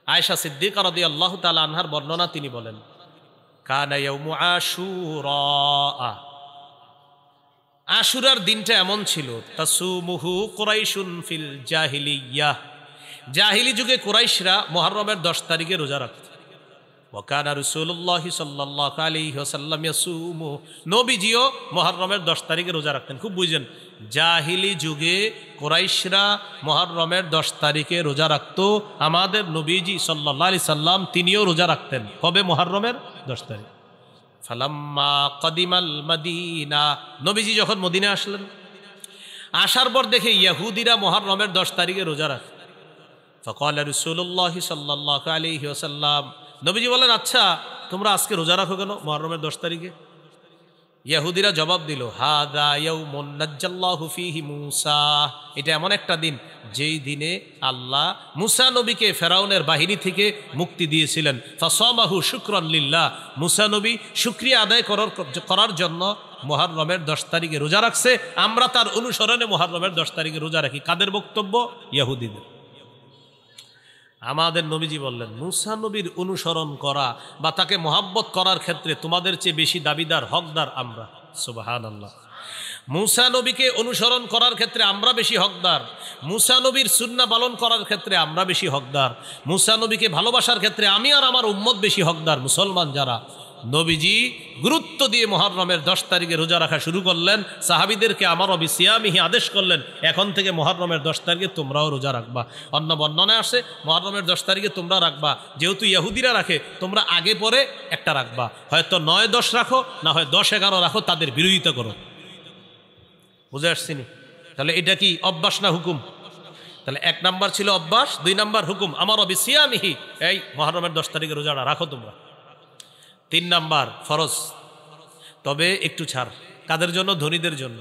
আয়েশা সিদ্দিকা রাদিয়াল্লাহু তাআলা আনহার বর্ণনা, তিনি বলেন, কানা ইয়াউমু আশুরা, আশুরার দিনটা এমন ছিল, তাসুমুহু কুরাইশুন ফিল জাহিলিয়াহ, জাহিলি যুগে কুরাইশরা মুহররমের 10 তারিখে রোজা রাখত। ওয়া কানা রাসূলুল্লাহ সাল্লাল্লাহু আলাইহি ওয়াসাল্লাম ইয়াসুমু, নবীজিও মুহররমের 10 তারিখে রোজা রাখতেন। খুব বুঝেন, জাহিলি যুগে কুরাইশরা মুহররমের 10 তারিখে রোজা রাখত। আমাদের নবীজি সাল্লাল্লাহু আলাইহি সাল্লাম তিনিও রোজা রাখতেন। কবে? মুহররমের 10 তারিখ। ফালাম্মা কাদিমাল মাদিনা, নবীজি যখন মদিনা আসলেন, আসার পর দেখে ইহুদিরা মুহররমের 10 তারিখে রোজা রাখে। ফাকালা রাসূলুল্লাহ সাল্লাল্লাহু আলাইহি ওয়াসাল্লাম, নবীজি বলেন, আচ্ছা তোমরা আজকে রোজা রাখো কেন মুহররমের 10 তারিখে? ইহুদিরা জবাব দিল, হাদা ইয়াউমুন নাজ্জাল্লাহু ফীহি মূসা, এটা এমন একটা দিন যেই দিনে আল্লাহ মূসা নবীকে ফেরাউনের বাহিনী থেকে মুক্তি দিয়েছিলেন। ফাসামাহু শুকরান লিল্লাহ, মূসা নবী শুকরিয়া আদায় করার জন্য মুহররমের 10 তারিখে রোজা রাখছে। আমরা তার অনুসরণে মুহররমের 10 তারিখে রোজা রাখি। কাদের বক্তব্য? ইহুদিদের। আমাদের নবীজি বললেন, মূসা নবীর অনুসরণ করা বা তাকে মহাব্বত করার ক্ষেত্রে তোমাদের চেয়ে বেশি দাবিদার, হকদার আমরা। সুবহানাল্লাহ। মূসা নবীকে অনুসরণ করার ক্ষেত্রে আমরা বেশি হকদার, মূসা নবীর সুন্নাহ পালন করার ক্ষেত্রে আমরা বেশি হকদার, মূসা নবীকে ভালোবাসার ক্ষেত্রে আমি আর আমার উম্মত বেশি হকদার, মুসলমান যারা। নবীজি গুরুত্ব দিয়ে মুহররমের 10 তারিখে রোজা রাখা শুরু করলেন। সাহাবীদেরকে আমারও বিসিয়ামিহি আদেশ করলেন, এখন থেকে মুহররমের 10 তারিখে তোমরাও রোজা রাখবা। অন্য বর্ণনায় আসে মুহররমের 10 তারিখে তোমরা রাখবা, যেহেতু ইহুদিরা রাখে তোমরা আগে পরে একটা রাখবা, হয়তো 9 10 রাখো, না হয় 10 11 রাখো, তাদের বিরোধিতা করো। বুঝে আসছিনি? তাহলে এটা কি অভ্যাস না হুকুম? তাহলে 1 নাম্বার ছিল অভ্যাস, 2 নাম্বার হুকুম, আমারও বিসিয়ামিহি, এই মুহররমের 10 তারিখে রোজাটা রাখো তোমরা। 3 নাম্বার ফরজ, তবে একটু ছাড়। কাদের জন্য? ধনীদের জন্য।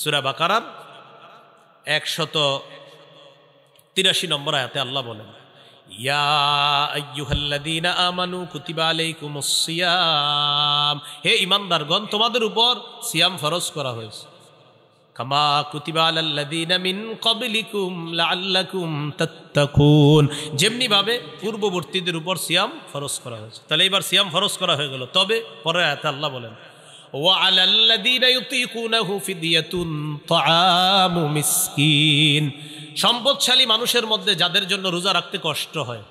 সূরা বাকারার 183 নম্বর আয়াতে আল্লাহ বলেন, ইয়া আইয়ুহাল্লাযীনা আমানু কুতিবা আলাইকুমুস সিয়াম, হে ঈমানদারগণ তোমাদের উপর সিয়াম ফরজ করা হয়েছে। কামা কুতিবা আলাল্লাযীনা মিন ক্বাবলিকুম লাআল্লাকুম তাত্তাকুন, যেমনি ভাবে পূর্ববর্তীদের উপর সিয়াম ফরজ করা হয়েছে। তাহলে এবার সিয়াম ফরজ করা হয়ে গেল। তবে পরে আয়াতে আল্লাহ বলেন, ওয়া আলাল্লাযীনা ইউতীকুনাহু ফিদিয়াতুন তাআমু মিসকিন, সম্পদশালী মানুষের মধ্যে যাদের জন্য রোজা রাখতে কষ্ট হয়,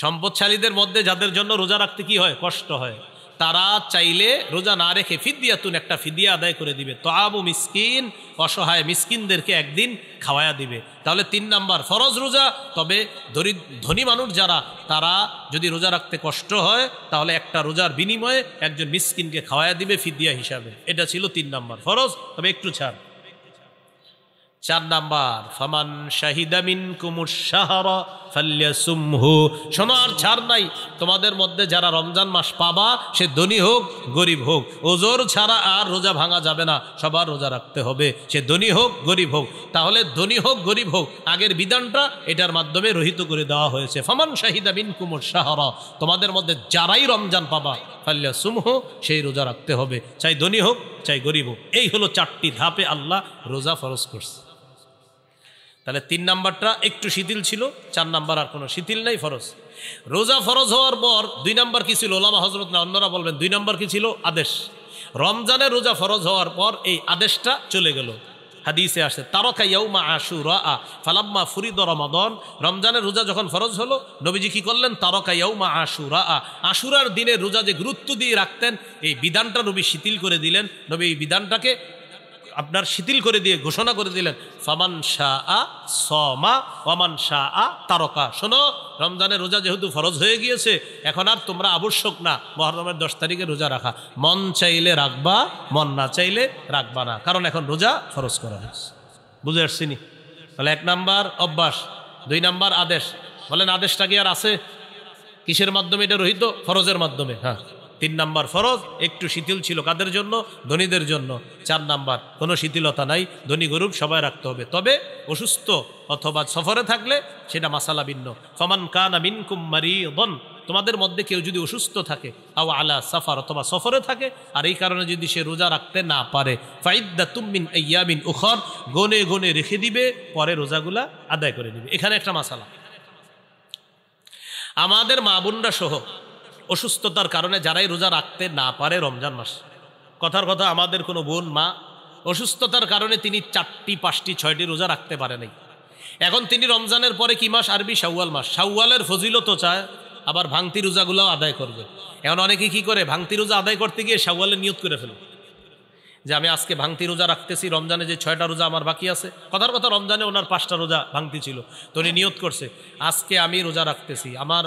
সম্পদশালীদের মধ্যে যাদের জন্য রোজা রাখতে কি হয়? কষ্ট হয়, তারা চাইলে রোজা না রেখে ফিদিয়াতুন, একটা ফিদিয়া আদায় করে দিবে। তাআমু মিসকিন, অসহায় মিসকিনদেরকে একদিন খাওয়ায়া দিবে। তাহলে 3 নাম্বার ফরজ রোজা, তবে ধনী মানুষ যারা, তারা যদি রোজা রাখতে কষ্ট হয় তাহলে একটা রোজার বিনিময়ে একজন মিসকিনকে খাওয়ায়া দিবে ফিদিয়া হিসাবে। এটা ছিল 3 নাম্বার ফরজ, তবে একটু ছাড়। 4 নাম্বার, ফামান শাহিদা মিনকুমুশ শাহরা ফালইয়াসুমহু, শোনার ছাড় নাই, তোমাদের মধ্যে যারা রমজান মাস পাবা, সে ধনী হোক গরিব হোক, ওজোর ছাড়া আর রোজা ভাঙা যাবে না, সবার রোজা রাখতে হবে, সে ধনী হোক গরিব হোক। তাহলে ধনী হোক গরিব হোক, আগের বিধানটা এটার মাধ্যমে রহিত করে দেওয়া হয়েছে। ফামান শাহিদা মিনকুমুশ শাহরা, তোমাদের মধ্যে যারাই রমজান পাবা, ফালইয়াসুমহু, সেই রোজা রাখতে হবে, চাই ধনী হোক চাই গরিব হোক। এই হলো 4টি ধাপে আল্লাহ রোজা ফরজ করছে। তাহলে 3 নাম্বারটা একটু শিথিল ছিল, 4 নাম্বার আর কোনো শিথিল নাই, ফরজ। রোজা ফরজ হওয়ার পর 2 নাম্বার কি ছিল? ওলামা হযরত না অন্যরা বলবেন 2 নাম্বার কি ছিল? আদেশ। রমজানের রোজা ফরজ হওয়ার পর এই আদেশটা চলে গেল। হাদিসে আসে, তারাকা ইয়াউমা আশুরা ফালাম্মা ফুরিদা রমাদান, রমজানের রোজা যখন ফরজ হলো, নবীজি কি করলেন? তারাকা ইয়াউমা আশুরা, আশুরার দিনে রোজা যে গুরুত্ব দিয়ে রাখতেন, এই বিধানটা নবী শিথিল করে দিলেন। নবী এই বিধানটাকে আপনার শিথিল করে দিয়ে ঘোষণা করে দিলেন, ফামান শাআ সামা ওয়ামান শাআ তারকা। শোনো, রমজানের রোজা যেহেতু ফরজ হয়ে গিয়েছে, এখন আর তোমরা আবশ্যক না মুহররমের 10 তারিখে রোজা রাখা। মন চাইলে রাখবা, মন না চাইলে রাখবা না, কারণ এখন রোজা ফরজ করা হয়েছে। বুঝে আসছি নি? তাহলে 1 নাম্বার অভ্যাস, 2 নাম্বার আদেশ। বলেন আদেশটা কি আর আছে? কিসের মাধ্যমে এটা রহিত? ফরজের মাধ্যমে। হ্যাঁ, 3 নাম্বার ফরজ একটু শিথিল ছিল, কাদের জন্য? ধনীদের জন্য। 4 নাম্বার কোনো শিথিলতা নাই, ধনী গরিব সবাই রাখতে হবে, তবে অসুস্থ অথবা সফরে থাকলে সেটা মাসালা ভিন্ন। ফামান কানা মিনকুম মারিদান, তোমাদের মধ্যে কেউ যদি অসুস্থ থাকে, আও আলা সাফার, অথবা সফরে থাকে, আর এই কারণে যদি সে রোজা রাখতে না পারে, ফাইদ্দাতুম মিন আইয়ামিন উখর, গনে গনে রেখে দিবে, পরে রোজাগুলা আদায় করে দিবে। এখানে একটা মাসালা, আমাদের মা বোনরা সহ অসুস্থতার কারণে যারাই রোজা রাখতে না পারে রমজান মাস, কথার কথা আমাদের কোনো বোন মা অসুস্থতার কারণে তিনি 4টি 5টি 6টি রোজা রাখতে পারে নাই, এখন তিনি রমজানের পরে কি মাস? আরবি শাওয়াল মাস। শাওয়ালের ফজিলতও চায়, আবার ভাঙতি রোজাগুলোও আদায় করবে। এখন অনেকে কি করে, ভাঙতি রোজা আদায় করতে গিয়ে শাওয়ালের নিয়ত করে ফেলে যে আমি আজকে ভাঙতি রোজা রাখতেছি, রমজানে যে 6টা রোজা আমার বাকি আছে, কথার কথা রমজানে ওনার 5টা রোজা ভাঙতি ছিল, তো উনি নিয়ত করছে আজকে আমি রোজা রাখতেছি, আমার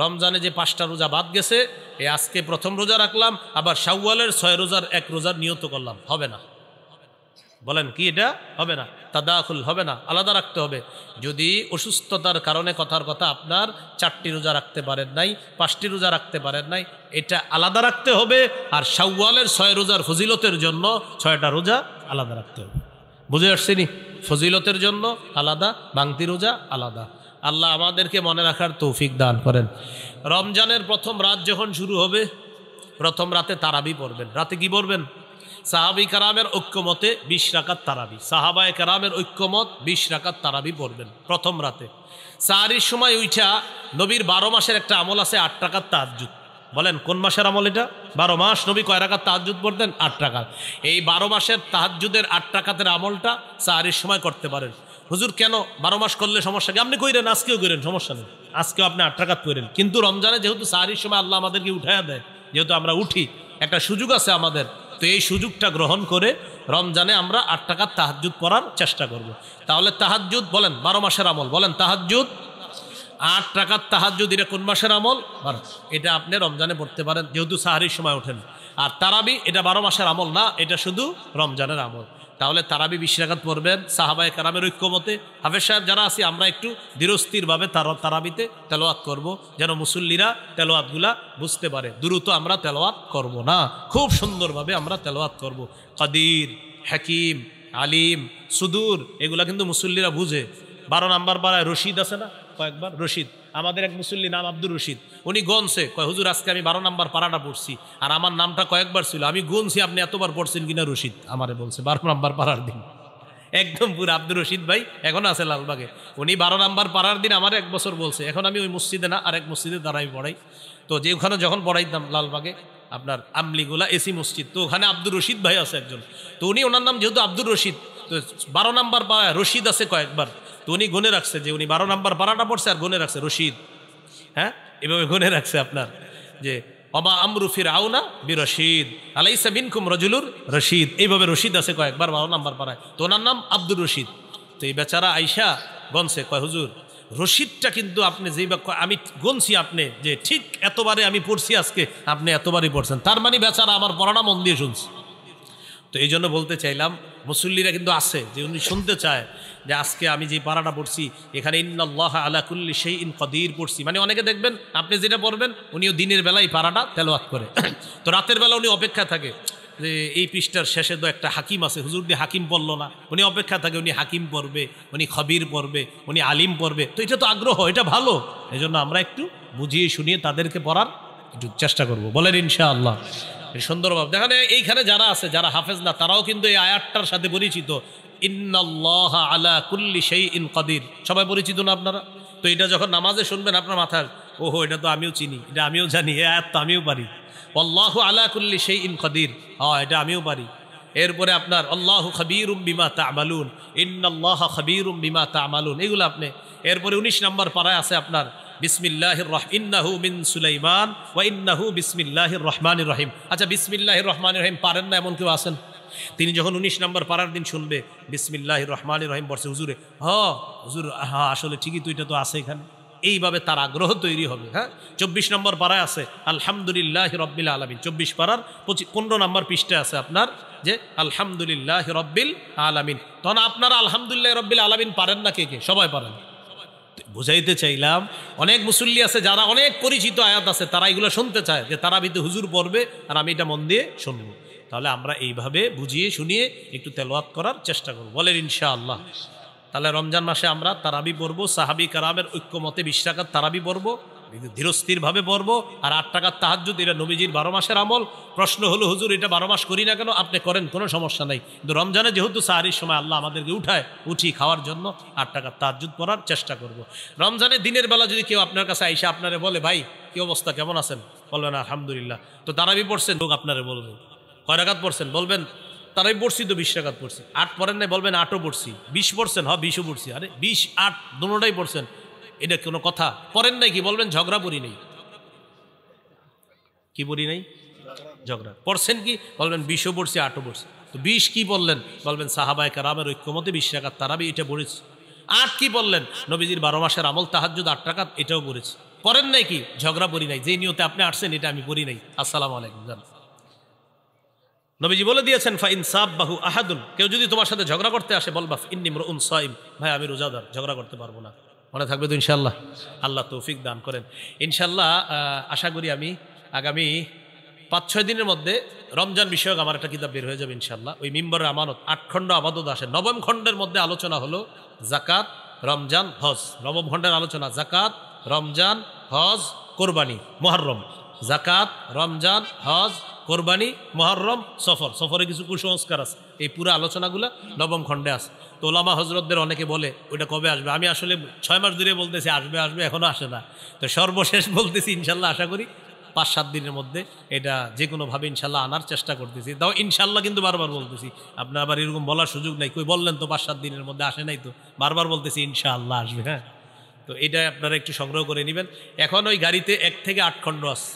রমজানে যে 5টা রোজা বাদ গেছে, এই আজকে প্রথম রোজা রাখলাম, আবার শাওয়ালের 6 রোজার 1 রোজার নিয়ত করলাম। হবে না? বলেন কি এটা হবে না? তাদাখুল হবে না, আলাদা রাখতে হবে। যদি অসুস্থতার কারণে কথার কথা আপনার 4টি রোজা রাখতে পারেন নাই, 5টি রোজা রাখতে পারেন নাই, এটা আলাদা রাখতে হবে। আর শাওয়ালের 6 রোজার ফজিলতের জন্য 6টা রোজা আলাদা রাখতে হবে। বুঝে আসছেনি? ফজিলতের জন্য আলাদা, ভাঙতি রোজা আলাদা। আল্লাহ আমাদেরকে মনে রাখার তৌফিক দান করেন। রমজানের প্রথম রাত যখন শুরু হবে, প্রথম রাতে তারাবি পড়বেন। রাতে কি পড়বেন? সাহাবী কারামের ঐক্যমতে 20 রাকাত তারাবি, সাহাবায়ে কারামের ঐক্যমত 20 রাকাত তারাবি পড়বেন প্রথম রাতে। সাহারির সময় উঠা নবীর 12 মাসের একটা আমল আছে, 8 রাকাত তাহাজ্জুদ। বলেন কোন মাসের আমল এটা? 12 মাস নবী কয় রাকাত তাহাজ্জুদ পড়তেন? 8 রাকাত। এই 12 মাসের তাহাজ্জুদের 8 রাকাতের আমলটা সাহারির সময় করতে পারেন। হুজুর কেন 12 মাস করলে সমস্যা কি? আপনি কইরেন, আজকেও কইরেন, সমস্যা নেই, আজকেও আপনি 8 রাকাত কইরেন। কিন্তু রমজানে যেহেতু সাহারির সময় আল্লাহ আমাদেরকে উঠাইয়া দেয়, যেহেতু আমরা উঠি, একটা সুযোগ আছে আমাদের, তো এই সুযোগটা গ্রহণ করে রমজানে আমরা 8 রাকাত তাহাজ্জুদ পড়ার চেষ্টা করব। তাহলে তাহাজ্জুদ বলেন 12 মাসের আমল, বলেন তাহাজ্জুদ 8 রাকাত তাহাজ্জুদ, এটা কোন মাসের আমল? এটা আপনি রমজানে পড়তে পারেন যেহেতু সাহারির সময় ওঠেন। আর তারাবি এটা 12 মাসের আমল না, এটা শুধু রমজানের আমল। তাহলে তারাবি 20 রাকাত পড়বেন সাহাবায়ে কেরামের ঐক্যমতে। হাফেজ সাহেব যারা আছি আমরা একটু ধীরস্থিরভাবে তারাবিতে তেলাওয়াত করব, যেন মুসল্লিরা তেলাওয়াতগুলা বুঝতে পারে। দ্রুত আমরা তেলাওয়াত করব না, খুব সুন্দরভাবে আমরা তেলাওয়াত করব। কাদির, হাকিম, আলিম, সুদূর, এগুলা কিন্তু মুসল্লিরা বুঝে। 12 নাম্বার পাড়ায় রশিদ আছে না, কয়েকবার রশিদ, আমাদের এক মুসল্লি নাম আব্দুর রশিদ, উনি গনছে, কয় হুজুর আজকে আমি 12 নাম্বার পাড়াটা পড়ছি, আর আমার নামটা কয়েকবার ছিল, আমি গুনছি আপনি এতবার পড়ছেন কিনা রশিদ, আমারে বলছে 12 নাম্বার পাড়ার দিন। একদম পুরো আব্দুর রশিদ ভাই এখন আছে লালবাগে, উনি 12 নাম্বার পাড়ার দিন আমার 1 বছর বলছে। এখন আমি ওই মসজিদে না, আরেক মসজিদে দাঁড়াই পড়াই, তো যে ওখানে যখন পড়াইতাম লালবাগে আপনার আমলিগুলা এসি মসজিদ, তো ওখানে আব্দুর রশিদ ভাই আছে একজন, তো উনি ওনার নাম যেহেতু আব্দুর রশিদ, তো 12 নাম্বার পাড়ায় রশিদ আছে কয়েকবার, তো উনি গুনে রাখছে যে উনি 12 নাম্বার পাড়াটা পড়ছে, আর গুনে রাখছে রশিদ। হ্যাঁ, এভাবে গুনে রাখছে আপনার যে অমা আমরু ফিরআউনা বিরশিদ আলাইসা মিনকুম রাজুলুর রশিদ, এইভাবে রশিদ আছে কয়েকবার 12 নাম্বার পাড়ায়, তো ওনার নাম আব্দুর রশিদ। তো এই বেচারা আইসা গনছে, কয় হুজুর রশিদটা কিন্তু আপনি যেই আমি গনছি আপনি যে ঠিক এতবারে আমি পড়ছি আজকে, আপনি এতবারই পড়ছেন, তার মানে বেচারা আমার পড়াটা মন দিয়ে শুনছি। তো এই জন্য বলতে চাইলাম মুসল্লিরা কিন্তু আছে যে উনি শুনতে চায় যে আজকে আমি যে পারাটা পড়ছি এখানে ইন্নাল্লাহা আলা কুল্লি শাইইন কাদির পড়ছি, মানে অনেকে দেখবেন আপনি যেটা পড়বেন উনিও দিনের বেলায় পারাটা তেলাওয়াত করে, তো রাতের বেলা উনি অপেক্ষা থাকে যে এই পৃষ্ঠার শেষে তো একটা হাকিম আছে, হুজুর দিয়ে হাকিম পড়লো না, উনি অপেক্ষা থাকে উনি হাকিম পড়বে, উনি খবির পড়বে, উনি আলিম পড়বে, তো এটা তো আগ্রহ, এটা ভালো। এই জন্য আমরা একটু বুঝিয়ে শুনিয়ে তাদেরকে পড়ার একটু চেষ্টা করব, বলেন ইনশাআল্লাহ। সুন্দরভাবে দেখেন এইখানে যারা আছে যারা হাফেজ না তারাও কিন্তু এই আয়াতটার সাথে পরিচিত, ইন্নাল্লাহা আলা কুল্লি শাইইন কাদির, সবাই পরিচিত না আপনারা? তো এটা যখন নামাজে শুনবেন আপনার মাথায় ওহো এটা তো আমিও চিনি, এটা আমিও জানি, এই আয়াত তো আমিও পারি, আল্লাহু আলা কুল্লি শাইইন কাদির, হ্যাঁ এটা আমিও পারি। এরপরে আপনার আল্লাহু খাবীরুম বিমা তা'মালুন, ইন্নাল্লাহা খাবীরুম বিমা তা'মালুন, এগুলো আপনি। এরপরে 19 নম্বর পারায় আছে আপনার বিসমিল্লাহির ইন্নাহু মিন সুলাইমান ওয়া ইন্নাহু বিসমিল্লাহির রহমানির রহিম। আচ্ছা বিসমিল্লাহির রহমানির রহিম পারেন না এমন কেউ আছেন? তিনি যখন 19 নম্বর পারার দিন শুনবে বিসমিল্লাহির রহমানির রহিম পড়ছে, হুজুরে হুজুর আসলে ঠিকই তো, এটা তো আছে এখানে, এইভাবে তার আগ্রহ তৈরি হবে। হ্যাঁ, 24 নম্বর পারায় আছে আলহামদুলিল্লাহ রব্বিল আলামিন, 24 পারার 15 নম্বর পৃষ্ঠায় আছে আপনার যে আলহামদুলিল্লাহ রব্বিল আলামিন। তখন আপনারা আলহামদুলিল্লাহ রব্বিল আলামিন পারেন না? কে কে? সবাই পারেন। বুঝাইতে চাইলাম অনেক মুসল্লি আছে যারা অনেক পরিচিত আয়াত আছে, তারা এগুলো শুনতে চায় যে তারাবিতে হুজুর পড়বে আর আমি এটা মন দিয়ে শুনবো। তাহলে আমরা এইভাবে বুঝিয়ে শুনিয়ে একটু তেলাওয়াত করার চেষ্টা করব, বলেন ইনশাআল্লাহ। তাহলে রমজান মাসে আমরা তারাবি পড়বো, সাহাবী কারামের ঐক্যমতে 20 রাকাত তারাবি পড়বো, ধীরস্থিরভাবে পড়বো। আর 8 টাকার তাহাজ্জুদ, এটা নবীজির 12 মাসের আমল। প্রশ্ন হলো হুজুর এটা 12 মাস করি না কেন? আপনি করেন, কোনো সমস্যা নাই, কিন্তু রমজানে যেহেতু সাহারির সময় আল্লাহ আমাদেরকে উঠি খাওয়ার জন্য 8 টাকার তাহাজ্জুদ পড়ার চেষ্টা করব। রমজানে দিনের বেলা যদি কেউ আপনার কাছে আইসা আপনারে বলে ভাই কি অবস্থা, কেমন আছেন, বলবেন আলহামদুলিল্লাহ। তো তারাবি পড়ছেন, লোক আপনারে বলবেন কয় রাকাত পড়ছেন, বলবেন তারাবি পড়ছি তো 20 রাকাত পড়ছি। 8 পড়েন নাই, বলবেন 8ও পড়ছি। 20 পড়ছেন, 20ও পড়ছি। আরে 20 8 দুটোটাই পড়ছেন, এটা কোনো কথা? পড়েন নাই কি, বলবেন ঝগড়া পড়ি নেই। কি পড়ি নাই? ঝগড়া। পড়ছেন কি, বলবেন 20ও পড়ছি 8ও পড়ছি। তো 20 কি বললেন, বলবেন সাহাবায়ে কেরামের ঐক্যমতে 20 রাকাত তারাবি, এটা পড়েছি। 8 কি বললেন, নবীজির 12 মাসের আমল তাহাজ্জুদ 8 রাকাত, এটাও পড়েছি। পড়েন নাই কি, ঝগড়া পড়ি নাই, যে নিয়তে আপনি আসছেন এটা আমি পড়ি নাই। আসসালামু আলাইকুম। জান নবীজি বলে দিয়েছেন ফা ইন সাববাহু আহাদুন, কেউ যদি তোমার সাথে ঝগড়া করতে আসে বলবা ইন্নী ইমরুউন সাইম, ভাই আমি রোজাদার, ঝগড়া করতে পারবো না। মনে থাকবে তো ইনশাআল্লাহ? আল্লাহ তৌফিক দান করেন ইনশাআল্লাহ। আশা করি আমি আগামী 5-6 দিনের মধ্যে রমজান বিষয়ক আমার একটা কিতাব বের হয়ে যাবে ইনশাআল্লাহ। ওই মিম্বরের আমানত 8 খণ্ড আবাদত আসে। 9ম খণ্ডের মধ্যে আলোচনা হলো জাকাত, রমজান, হজ। 9ম খণ্ডের আলোচনা জাকাত, রমজান, হজ, কোরবানি, মুহররম। জাকাত, রমজান, হজ, কোরবানি, মুহররম, সফরে কিছু কুসংস্কার আছে। এই পুরো আলোচনাগুলো 9ম খণ্ডে আছে। তো ওলামা হজরতদের অনেকে বলে ওইটা কবে আসবে, আমি আসলে 6 মাস ধরে বলতেছি আসবে আসবে, এখনো আসে না। তো সর্বশেষ বলতেছি ইনশাল্লাহ আশা করি 5-7 দিনের মধ্যে এটা যে কোনোভাবে ইনশাল্লাহ আনার চেষ্টা করতেছি। তাও ইনশাল্লাহ কিন্তু বারবার বলতেছি, আপনার আবার এরকম বলার সুযোগ নাই। কই বললেন তো 5-7 দিনের মধ্যে, আসে নাই তো। বারবার বলতেছি ইনশাআল্লাহ আসবে। হ্যাঁ, তো এটা আপনারা একটু সংগ্রহ করে নেবেন। এখন ওই গাড়িতে 1 থেকে 8 খণ্ড আছে।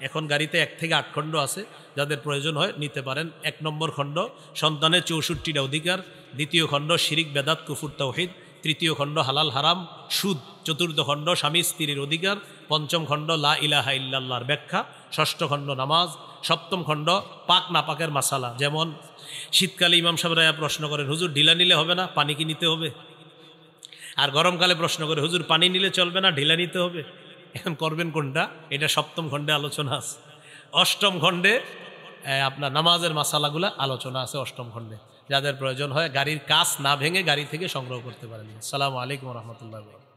এখন গাড়িতে 1 থেকে 8 খণ্ড আছে, যাদের প্রয়োজন হয় নিতে পারেন। 1 নম্বর খণ্ড সন্তানের 64টা অধিকার, 2য় খণ্ড শিরিক বেদাত কুফুর তাওহীদ, 3য় খণ্ড হালাল হারাম সুদ, 4র্থ খণ্ড স্বামী স্ত্রীর অধিকার, 5ম খণ্ড লা ইলাহা ইল্লাল্লাহর ব্যাখ্যা, 6ষ্ঠ খণ্ড নামাজ, 7ম খণ্ড পাক নাপাকের মাসালা। যেমন শীতকালে ইমাম সাহেবরা প্রশ্ন করেন হুজুর ঢিলা নিলে হবে না, পানি কি নিতে হবে? আর গরমকালে প্রশ্ন করে হুজুর পানি নিলে চলবে না, ঢিলা নিতে হবে। এখন করবেন কোনটা, এটা 7ম খণ্ডে আলোচনা আছে। 8ম খণ্ডে আপনার নামাজের মাসালাগুলা আলোচনা আছে 8ম খণ্ডে। যাদের প্রয়োজন হয় গাড়ির কাচ না ভেঙে গাড়ি থেকে সংগ্রহ করতে পারেন। আসসালামু আলাইকুম ওয়া রাহমাতুল্লাহি ওয়া বারাকাতুহু।